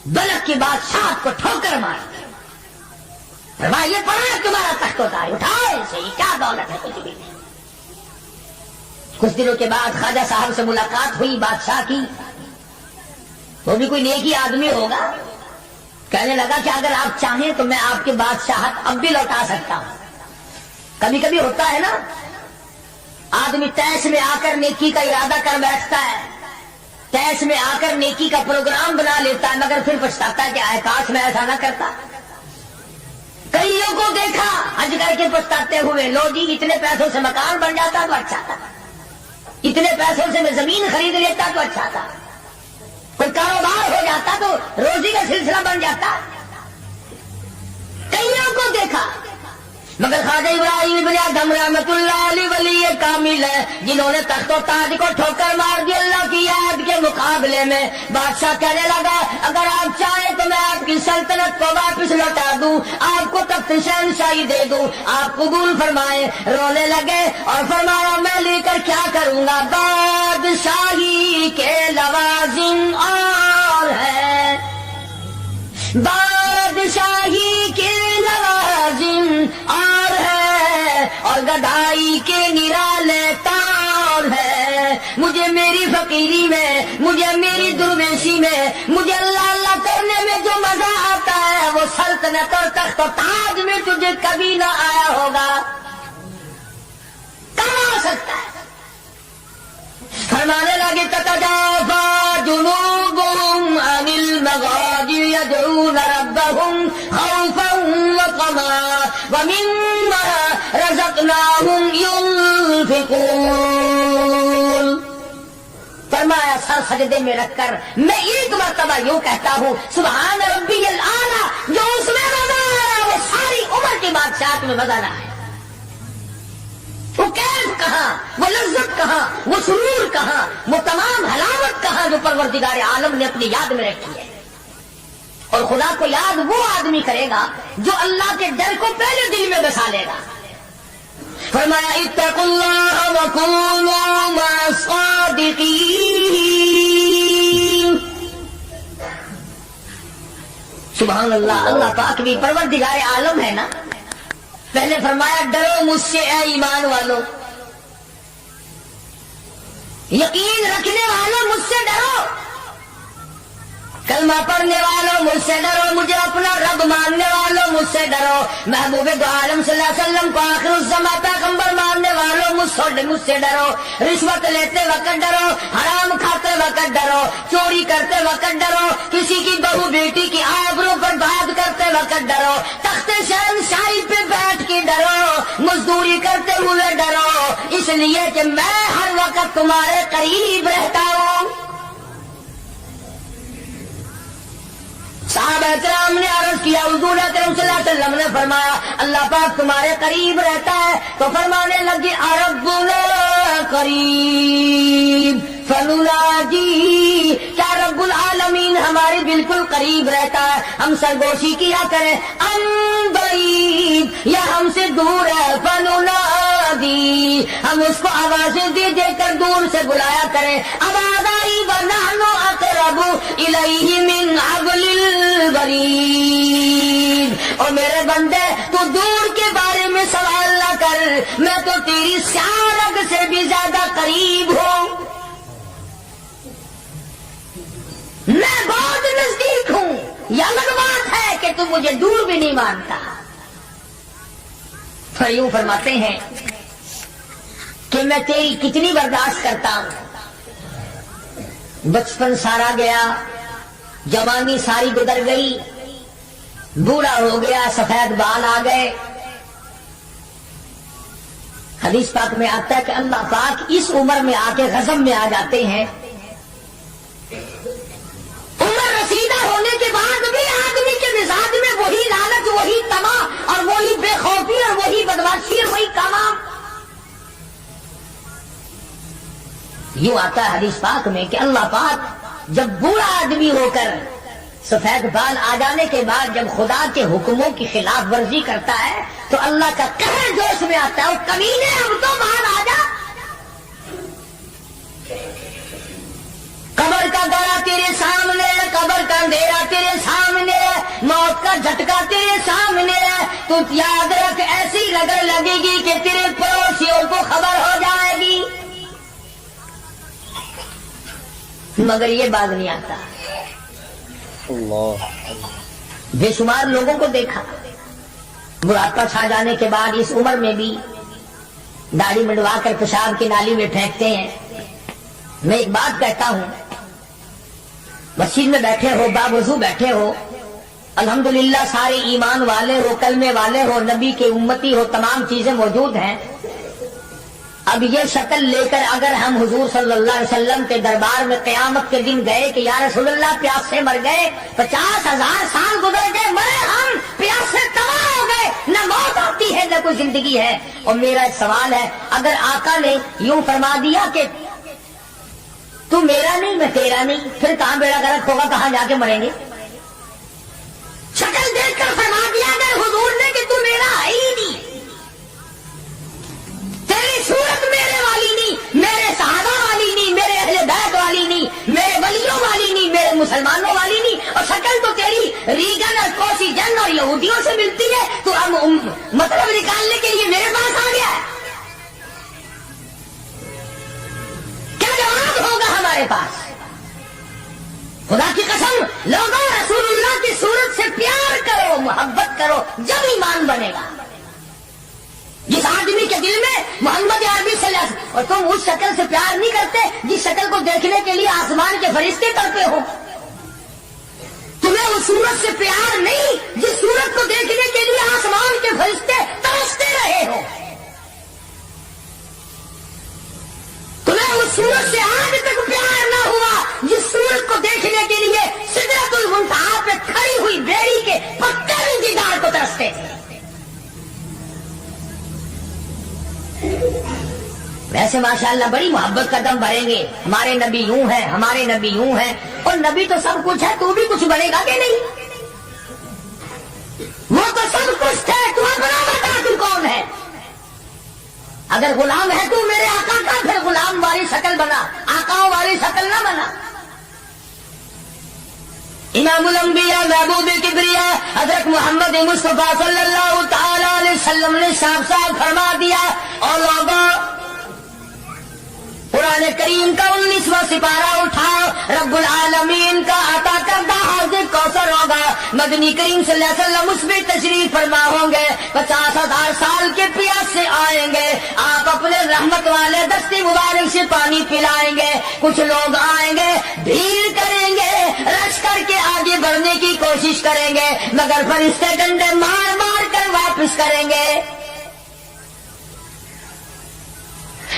بلخ کی بادشاہ کو ٹھوکر ماری. یہ پڑا تمہارا تخت ہوتا ہے، اٹھاؤ اسے، یہ کیا دولت ہے کچھ بھی نہیں. کچھ دنوں کے بعد خواجہ صاحب سے ملاقات ہوئی بادشاہ کی. وہ بھی کوئی نیکی آدمی ہوگا، کہنے لگا کہ اگر آپ چاہیں تو میں آپ کی بادشاہت اب بھی لوٹا سکتا ہوں. کبھی کبھی ہوتا ہے نا آدمی تیش میں آ کر نیکی کا ارادہ کر بیٹھتا ہے، تیش میں آ کر نیکی کا پروگرام بنا لیتا ہے، مگر پھر پچھتاتا ہے کہ آئے کاش میں ایسا نہ کرتا. کئیوں کو دیکھا حج کر کے پچھتاتے ہوئے، لو جی اتنے پیسوں سے مکان بن جاتا تو اچھا تھا، اتنے پیسوں سے میں زمین خرید لیتا تو اچھا تھا، کوئی کاروبار ہو جاتا تو روزی کا سلسلہ بن جاتا. کئیوں کو دیکھا مگر خواجہ ابراہیم ابن ادہم رحمت اللہ علیہ ولی کامل ہے جنہوں نے تخت و تاج کو ٹھوکر مار دی. اللہ کی یاد کے مقابلے میں بادشاہ کہنے لگا اگر آپ چاہیں تو میں آپ کی سلطنت کو واپس لوٹا دوں، آپ کو تخت شہنشاہی دے دوں، آپ قبول فرمائیں. رونے لگے اور فرمایا میں لے کر کیا کروں گا، بادشاہی کے لوازم اور ہے، بادشاہی کے لوازم اور ہے، اور گدائی کے نرالے تار ہے. مجھے میری فقیری میں، مجھے میری درویشی میں، مجھے اللہ اللہ کرنے میں جو مزہ آتا ہے وہ سلطنت اور تخت و تاج میں تجھے کبھی نہ آیا ہوگا. کہاں آ سکتا ہے؟ فرمانے لگے تتجافا جنوبهم عن المضاجع يدعون ربهم خوفا وطمعا وَمِمَّا رَزَقْنَاهُمْ يُنْفِقُونَ۔ فرمایا سر سجدے میں رکھ کر میں ایک مرتبہ یوں کہتا ہوں سبحان ربی الاعلیٰ، جو اس میں مزہ آیا وہ ساری عمر کی بادشاہت میں مزہ نہ آیا۔ وہ کیف کہاں، وہ لذت کہاں، وہ سرور کہاں، وہ تمام حلاوت کہاں جو پروردگار عالم نے اپنی یاد میں رکھی ہے۔ اور خدا کو یاد وہ آدمی کرے گا جو اللہ کے ڈر کو پہلے دل میں بسا لے گا۔ فرمایا اتقوا اللہ وکونوا مع الصادقین۔ سبحان اللہ، اللہ پاک بھی پروردگار عالم ہے نا۔ پہلے فرمایا ڈرو مجھ سے اے ایمان والو، یقین رکھنے والوں مجھ سے ڈرو، کلمہ پڑھنے والوں مجھ سے ڈرو، مجھے اپنا رب ماننے والوں مجھ سے ڈرو، محبوب دو عالم صلی اللہ علیہ وسلم کو آخر الزمان پیغمبر ماننے والوں مجھ سے ڈرو، رشوت لیتے وقت ڈرو، حرام کھاتے وقت ڈرو، چوری کرتے وقت ڈرو، کسی کی بہو بیٹی کی آبرو پر بات کرتے وقت ڈرو، تخت شہنشاہی پہ بیٹھ کے ڈرو، مزدوری کرتے ہوئے ڈرو، اس لیے کہ میں ہر وقت تمہارے قریب رہتا ہوں۔ صحابہ کرام نے عرض کیا حضور اکرم صلی اللہ علیہ وسلم نے فرمایا اللہ پاک تمہارے قریب رہتا ہے، تو فرمانے لگی ربنا قریب فنناجی، کیا رب العالمین ہمارے بالکل قریب رہتا ہے، ہم سرگوشی کیا کریں ام بعید، یا ہم سے دور ہے فننادی، ہم اس کو آوازیں دے دے کر دور سے بلایا کریں، آواز آئی ونحن اقرب الیہ من حبل الورید، اور میرے بندے تو دور کے بارے میں سوال نہ کر، میں تو تیری سیارگ سے بھی زیادہ قریب ہوں، میں بہت نزدیک ہوں، یہ الگ بات ہے کہ تم مجھے دور بھی نہیں مانتا۔ پھر یوں فرماتے ہیں کہ میں تیری کتنی برداشت کرتا ہوں، بچپن سارا گیا، جوانی ساری گزر گئی، بوڑھا ہو گیا، سفید بال آ گئے۔ حدیث پاک میں آتا ہے کہ اللہ پاک اس عمر میں آ کے غضب میں آ جاتے ہیں، عمر رسیدہ ہونے کے بعد بھی آدمی کے مزاج میں وہی لالچ، وہی طمع اور وہی بے خوفی اور وہی بدماشی اور وہی کمام۔ یوں آتا ہے حدیث پاک میں کہ اللہ پاک جب بوڑھا آدمی ہو کر سفید بال آ جانے کے بعد جب خدا کے حکموں کی خلاف ورزی کرتا ہے تو اللہ کا قہر جوش میں آتا ہے، کمینے اب تو باہر آ جا، قبر کا گڑا تیرے سامنے ہے، قبر کا اندھیرا تیرے سامنے ہے، موت کا جھٹکا تیرے سامنے ہے، تو یاد رکھ ایسی رگڑ لگے گی کہ تیرے پڑوسیوں کو خبر ہو جائے گی، مگر یہ بات نہیں آتا۔ بے شمار لوگوں کو دیکھا بڑھاپا چھا جانے کے بعد اس عمر میں بھی داڑھی منڈوا کر پیشاب کی نالی میں پھینکتے ہیں۔ میں ایک بات کہتا ہوں، مسجد میں بیٹھے ہو، باوضو بیٹھے ہو، الحمدللہ سارے ایمان والے ہو، کلمے والے ہو، نبی کے امتی ہو، تمام چیزیں موجود ہیں، اب یہ شکل لے کر اگر ہم حضور صلی اللہ علیہ وسلم کے دربار میں قیامت کے دن گئے کہ یا رسول اللہ پیاس سے مر گئے، 50,000 سال گزر گئے، مرے ہم، پیاس سے تباہ ہو گئے، نہ موت آتی ہے نہ کوئی زندگی ہے، اور میرا ایک سوال ہے اگر آقا نے یوں فرما دیا کہ تو میرا نہیں میں تیرا نہیں، پھر کہاں بیڑا غرق ہوگا، کہاں جا کے مریں گے؟ شکل دیکھ کر فرما دیا اگر حضور نے کہ تو میرا ہے ہی نہیں، تیری صورت میرے والی نہیں، میرے صحابہ والی نہیں، میرے اہل بیت والی نہیں، میرے ولیوں والی نہیں، میرے مسلمانوں والی نہیں، اور شکل تو تیری ریگن اور کوسی جن اور یہودیوں سے ملتی ہے، تو اب مطلب نکالنے کے لیے میرے پاس آ گیا ہے، کیا جواب ہوگا ہمارے پاس؟ خدا کی قسم لوگوں رسول اللہ کی صورت سے پیار کرو، محبت کرو، جب ایمان بنے گا۔ جس آدمی کے دل میں محمد عربی صلی اللہ علیہ وسلم، اور تم اس شکل سے پیار نہیں کرتے جس شکل کو دیکھنے کے لیے آسمان کے فرشتے تڑپے ہو، تمہیں اس صورت سے پیار نہیں جس صورت کو دیکھنے کے لیے آسمان کے فرشتے ترستے رہے ہو. تمہیں اس صورت سے آج تک پیار نہ ہوا جس صورت کو دیکھنے کے لیے سدرۃ المنتہا پہ کھڑی ہوئی بیڑی کے پتے بھی دیدار کو ترستے تھے. ویسے ماشاءاللہ بڑی محبت کا دم بھریں گے، ہمارے نبی یوں ہیں، ہمارے نبی یوں ہیں. اور نبی تو سب کچھ ہے، تو بھی کچھ بنے گا کہ نہیں؟ وہ تو سب کچھ ہے، تو اپنا بتا تو کون ہے. اگر غلام ہے تو میرے آقا کا، پھر غلام والی شکل بنا، آقاؤں والی شکل نہ بنا. امام الانبیاء محبوب کبریا حضرت محمد مصطفیٰ صلی اللہ تعالی علیہ وسلم نے صاف صاف فرما دیا. اور لوگوں قرآن کریم کا 19واں سپارہ اٹھاؤ، رب العالمین کا عطا کردہ حوض کوثر ہوگا. مدنی کریم صلی اللہ علیہ وسلم اس میں تشریف فرما ہوں گے. 50,000 سال کے پیاس سے آئیں گے، آپ اپنے رحمت والے دستی مبارک سے پانی پلائیں گے. کچھ لوگ آئیں گے، بھیڑ کریں گے، رش کر کے آگے بڑھنے کی کوشش کریں گے، مگر فرشتے ڈنڈے مار مار کر واپس کریں گے.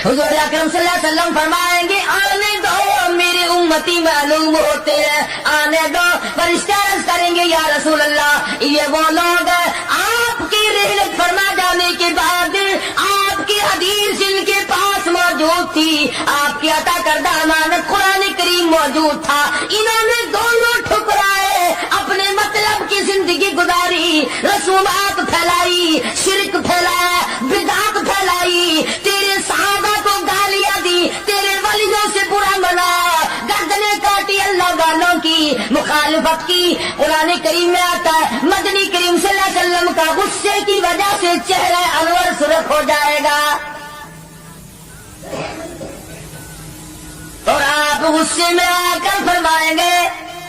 حضور اکرم صلی اللہ علیہ وسلم فرمائیں گے آنے دو، میرے امتی معلوم ہوتے ہیں، آنے دو. فرشتے عرض کریں گے یا رسول اللہ یہ وہ لوگ آپ کی رحلت فرما جانے کے بعد آپ کی حدیث ان کے پاس موجود تھی، آپ کی عطا کردہ امانت قرآن کریم موجود تھا، انہوں نے دونوں ٹھکرائے، اپنے مطلب کی زندگی گزاری، رسومات پھیلائی، شرک پھیلایا، بدعت پھیلائی، تیرے صحابہ کو گالیاں دی، تیرے ولیوں سے برا بنا، گردنیں کاٹی، اللہ والوں کی مخالفت کی. قرآن کریم میں آتا ہے مدنی کریم صلی اللہ علیہ وسلم کا غصے کی وجہ سے چہرہ انور سرخ ہو جائے گا. اور آپ غصے میں آ کر فرمائیں گے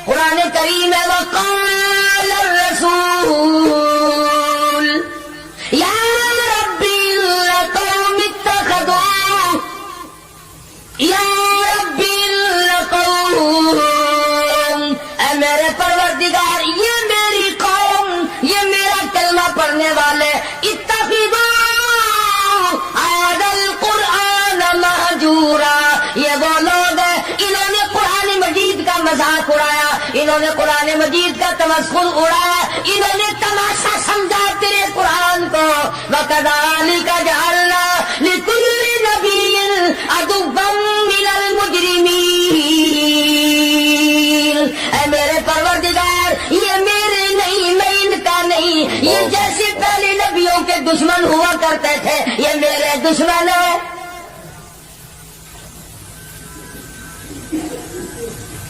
قرآن کریم میں وقال الرسول یا ربی القوم اتخذوا یا ربی القوم، اے میرے پروردگار یہ میری قوم، یہ میرا کلمہ پڑھنے والے، اتخذوا هذا القرآن مہجورا، یہ وہ لوگ ہیں انہوں نے قرآن مجید کا مذاق اڑایا، انہوں نے قرآن مجید کا تمسخر اڑایا، انہوں نے تماشا سمجھا تیرے قرآن کو. وَكَذَلِكَ جَعَلْنَا لِكُلِّ نَبِيٍّ عَدُوًّا مِّنَ الْمُجْرِمِينَ. اے میرے پروردگار یہ میرے نہیں، میں ان کا نہیں، یہ جیسے پہلے نبیوں کے دشمن ہوا کرتے تھے یہ میرے دشمن ہیں.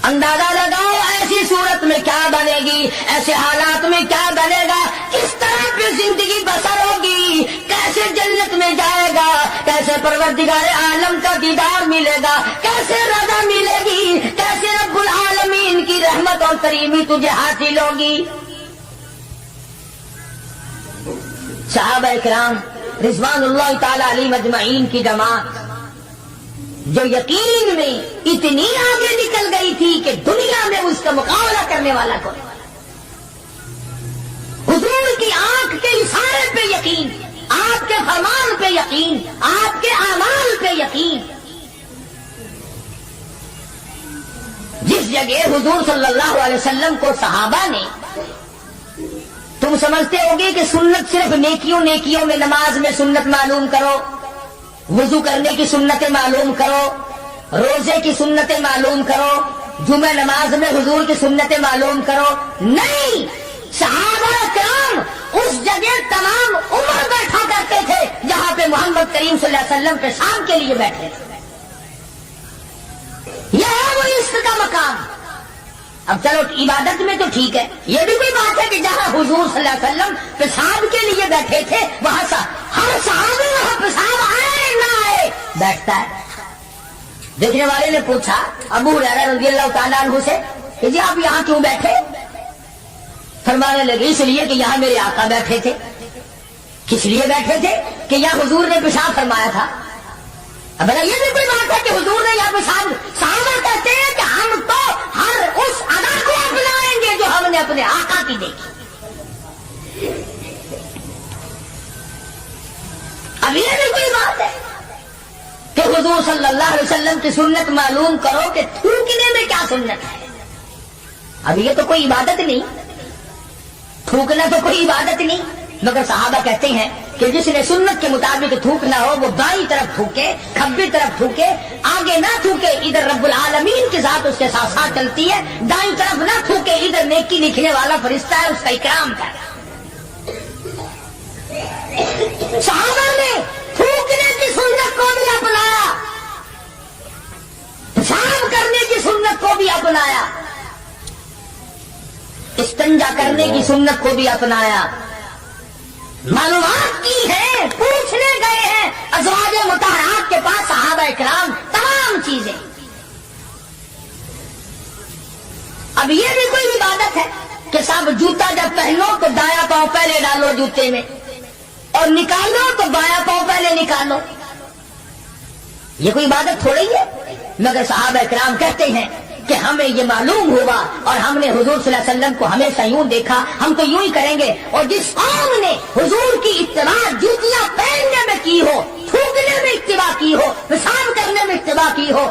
اندازہ لگاؤ ایسی صورت میں کیا بنے گی، ایسے حالات میں کیا بنے گا، کس طرح پہ زندگی بسر ہوگی، کیسے جنت میں جائے گا، کیسے پروردگار عالم کا دیدار ملے گا، کیسے رضا ملے گی، کیسے رب العالمین کی رحمت اور کریمی تجھے حاصل ہوگی. صحابہ اکرام رضوان اللہ تعالی علیہم اجمعین کی جماعت جو یقین میں اتنی آگے نکل گئی تھی کہ دنیا میں اس کا مقابلہ کرنے والا کوئی، حضور کی آنکھ کے اشارے پہ یقین، آپ کے فرمان پہ یقین، آپ کے اعمال پہ یقین. جس جگہ حضور صلی اللہ علیہ وسلم کو صحابہ نے، تم سمجھتے ہوگے کہ سنت صرف نیکیوں میں نماز میں سنت معلوم کرو، وضو کرنے کی سنتیں معلوم کرو، روزے کی سنتیں معلوم کرو، جمعہ نماز میں حضور کی سنتیں معلوم کرو. نہیں، صحابہ کرام اس جگہ تمام عمر بیٹھا کرتے تھے جہاں پہ محمد کریم صلی اللہ علیہ وسلم پیشاب کے لیے بیٹھے تھے. یہ ہے وہ عشق کا مقام. اب چلو عبادت میں تو ٹھیک ہے، یہ بھی کوئی بات ہے کہ جہاں حضور صلی اللہ علیہ وسلم پیشاب کے لیے بیٹھے تھے وہاں ہر صحابی وہاں پیشاب آئے نہ آئے بیٹھتا ہے. دیکھنے والے نے پوچھا ابو ہریرہ رضی اللہ تعالیٰ عنہ سے کہ جی آپ یہاں کیوں بیٹھے؟ فرمانے لگے اس لیے کہ یہاں میرے آقا بیٹھے تھے. کس لیے بیٹھے تھے؟ کہ یہاں حضور نے پیشاب فرمایا تھا. اب یہ بھی کوئی بات ہے کہ حضور نے یہاں پیشاب، صحابہ کہتے ہیں کہ ہم تو ہر اس ادا کو اپنائیں گے جو ہم نے اپنے آقا کی دیکھی. اب یہ بھی کوئی بات ہے کہ حضور صلی اللہ علیہ وسلم کی سنت معلوم کرو کہ تھوکنے میں کیا سنت ہے. اب یہ تو کوئی عبادت نہیں، تھوکنا تو کوئی عبادت نہیں، مگر صحابہ کہتے ہیں کہ جس نے سنت کے مطابق تھوکنا ہو وہ دائیں طرف تھوکے، کھبی طرف تھوکے، آگے نہ تھوکے، ادھر رب العالمین کی ذات اس کے ساتھ ساتھ چلتی ہے، دائیں طرف نہ تھوکے، ادھر نیکی لکھنے والا فرشتہ ہے اس کا اکرام کر. صحابہ نے تھوکنے کی سنت کو بھی اپنایا، پیشاب کرنے کی سنت کو بھی اپنایا، استنجا کرنے کی سنت کو بھی اپنایا. معلومات کی ہے، پوچھنے گئے ہیں ازواج مطہرات کے پاس صحابہ اکرام تمام چیزیں. اب یہ بھی کوئی عبادت ہے کہ صاحب جوتا جب پہنو تو دایاں پاؤں پہلے ڈالو جوتے میں اور نکالو تو بایاں پاؤں پہلے نکالو. یہ کوئی عبادت تھوڑی ہے، مگر صحابہ اکرام کہتے ہیں کہ ہمیں یہ معلوم ہوا اور ہم نے حضور صلی اللہ علیہ وسلم کو ہمیشہ یوں دیکھا، ہم تو یوں ہی کریں گے. اور جس قوم نے حضور کی اتباع جوتیاں پہننے میں کی ہو، تھوکنے میں اتباع کی ہو، پیشاب کرنے میں اتباع کی ہو،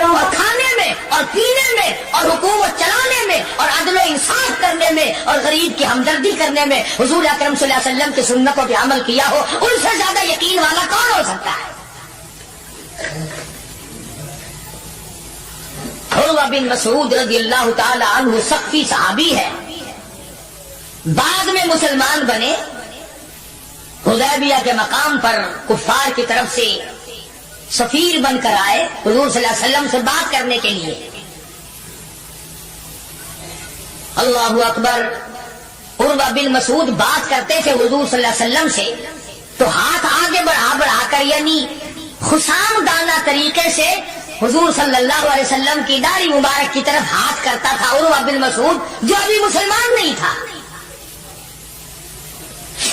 اور کھانے میں اور پینے میں اور حکومت چلانے میں اور عدل و انصاف کرنے میں اور غریب کی ہمدردی کرنے میں حضور اکرم صلی اللہ علیہ وسلم کی سنتوں پہ عمل کیا ہو، ان سے زیادہ یقین والا کون ہو سکتا ہے؟ عروہ بن مسعود رضی اللہ تعالی عنہ سقفی صحابی ہے، بعد میں مسلمان بنے، حدیبیہ کے مقام پر کفار کی طرف سے سفیر بن کر آئے حضور صلی اللہ علیہ وسلم سے بات کرنے کے لیے. اللہ اکبر. عروہ بن مسعود بات کرتے تھے حضور صلی اللہ علیہ وسلم سے تو ہاتھ آگے بڑھا کر یعنی خسام دانہ طریقے سے حضور صلی اللہ علیہ وسلم کی داڑھی مبارک کی طرف ہاتھ کرتا تھا عروہ بن مسعود جو ابھی مسلمان نہیں تھا.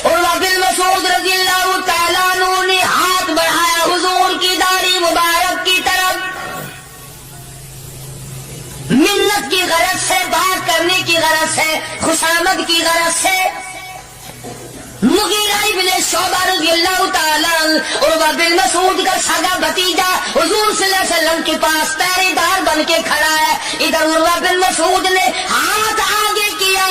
عروہ بن مسعود رضی اللہ تعالیٰ عنہ نے ہاتھ بڑھایا حضور کی داڑھی مبارک کی طرف، منت کی غرض سے، بات کرنے کی غرض سے، خشامت کی غرض سے. مغیرہ ابن شعبہ رضی اللہ تعالیٰ عروہ بن مسعود کا سگا بھتیجا حضور صلی اللہ علیہ وسلم کے پاس پہرے دار بن کے کھڑا ہے. ادھر عروہ بن مسعود نے ہاتھ آگے کیا،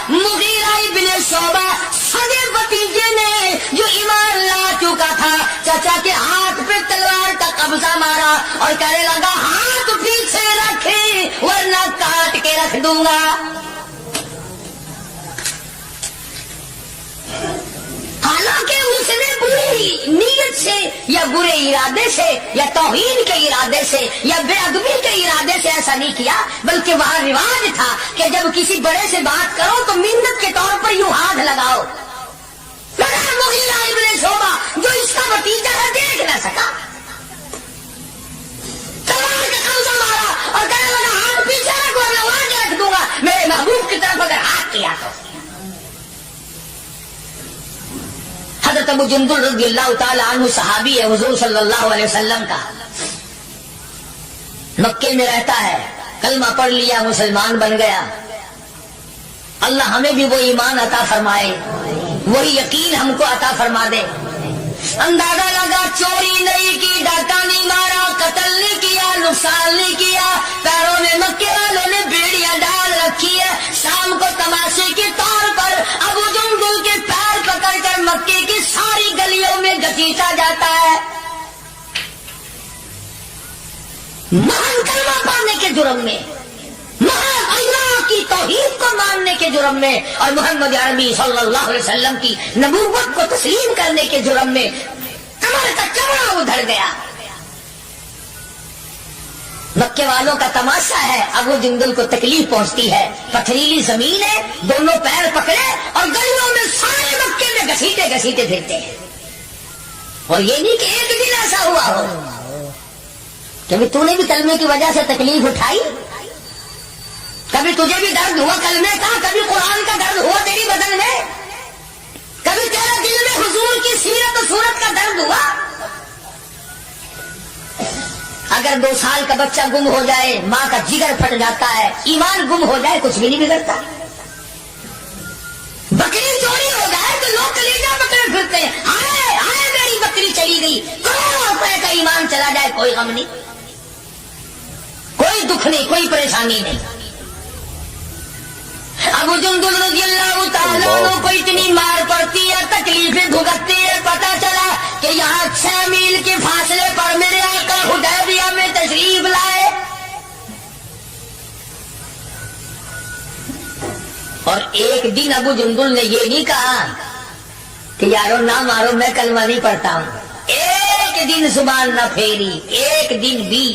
مغیرہ ابن شعبہ سگے بھتیجے نے جو ایمان لا چکا تھا چچا کے ہاتھ پہ تلوار کا قبضہ مارا اور کہنے لگا ہاتھ پیچھے رکھے ورنہ کاٹ کے رکھ دوں گا. حالانکہ اس نے بری نیت سے یا برے ارادے سے یا توہین کے ارادے سے یا بے ادبی کے ارادے سے ایسا نہیں کیا، بلکہ وہاں رواج تھا کہ جب کسی بڑے سے بات کرو تو منت کے طور پر یوں ہاتھ لگاؤ. مغیرہ ابن شعبہ جو اس کا بھتیجا ہے دیکھ نہ سکا، تلوار کا قبضہ مارا اور کہنے لگا ہاتھ پیچھے رکھ ورنہ وہاں کے رکھ دوں گا میرے محبوب کی طرف اگر ہاتھ کیا تو. حضرت ابو جندل رضی اللہ تعالی عنہ صحابی ہے حضور صلی اللہ علیہ وسلم کا، مکے میں رہتا ہے، کلمہ پڑھ لیا، مسلمان بن گیا. اللہ ہمیں بھی وہ ایمان عطا فرمائے، وہی یقین ہم کو عطا فرما دے. اندازہ لگا چوری نہیں کی، ڈاکہ نہیں مارا، قتل نہیں کیا، نقصان نہیں کیا، پیروں میں مکے والوں نے بیڑیاں ڈال رکھی ہے. شام کو تماشے کے طور پر ابو جندل کے پیر پکڑ کر مکے کی ساری گلیوں میں گھسیٹا جاتا ہے، محض کلمہ پڑھنے کے جرم میں، محض اللہ کی توحید کو ماننے کے جرم میں اور محمد عربی صلی اللہ علیہ وسلم کی نبوت کو تسلیم کرنے کے جرم میں کمر کا چمڑا ادھر گیا. مکے والوں کا تماشا ہے، ابو جندل کو تکلیف پہنچتی ہے، پتھریلی زمین ہے، دونوں پیر پکڑے اور گلیوں میں سارے مکے میں گھسیٹے گھسیٹے پھرتے ہیں. اور یہ نہیں کہ ایک دن ایسا ہوا ہو، کبھی تو نے بھی کلمے کی وجہ سے تکلیف اٹھائی، کبھی تجھے بھی درد ہوا کلمے کا، کبھی قرآن کا درد ہوا تیری بدن میں، کبھی تیرے دل میں حضور کی سیرت و صورت کا درد ہوا. اگر 2 سال کا بچہ گم ہو جائے ماں کا جگر پھٹ جاتا ہے، ایمان گم ہو جائے کچھ بھی نہیں بگڑتا۔ بکری چوری ہو جائے تو لوگ کلیجہ پکڑے پھرتے ہیں، ہائے ہائے میری بکری چلی گئی، کروڑوں روپے کا ایمان چلا جائے کوئی غم نہیں، کوئی دکھ نہیں، کوئی پریشانی نہیں۔ ابو جندل رضی اللہ تعالیٰ عنہ کو اتنی مار پڑتی ہے، تکلیفیں بھگتتی ہے، پتہ چلا کہ یہاں 6 میل کے فاصلے پر میرے آقا حدیبیہ میں تشریف لائے، اور ایک دن ابو جندل نے یہ نہیں کہا کہ یارو نہ مارو میں کلمہ نہیں پڑھتا ہوں، ایک دن زبان نہ پھیری، ایک دن بھی۔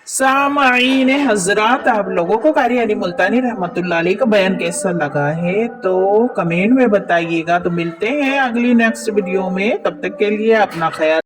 سامعین حضرات، آپ لوگوں کو قاری علی ملتانی رحمۃ اللہ علیہ کا بیان کیسا لگا ہے تو کمنٹ میں بتائیے گا۔ تو ملتے ہیں اگلی نیکسٹ ویڈیو میں، تب تک کے لیے اپنا خیال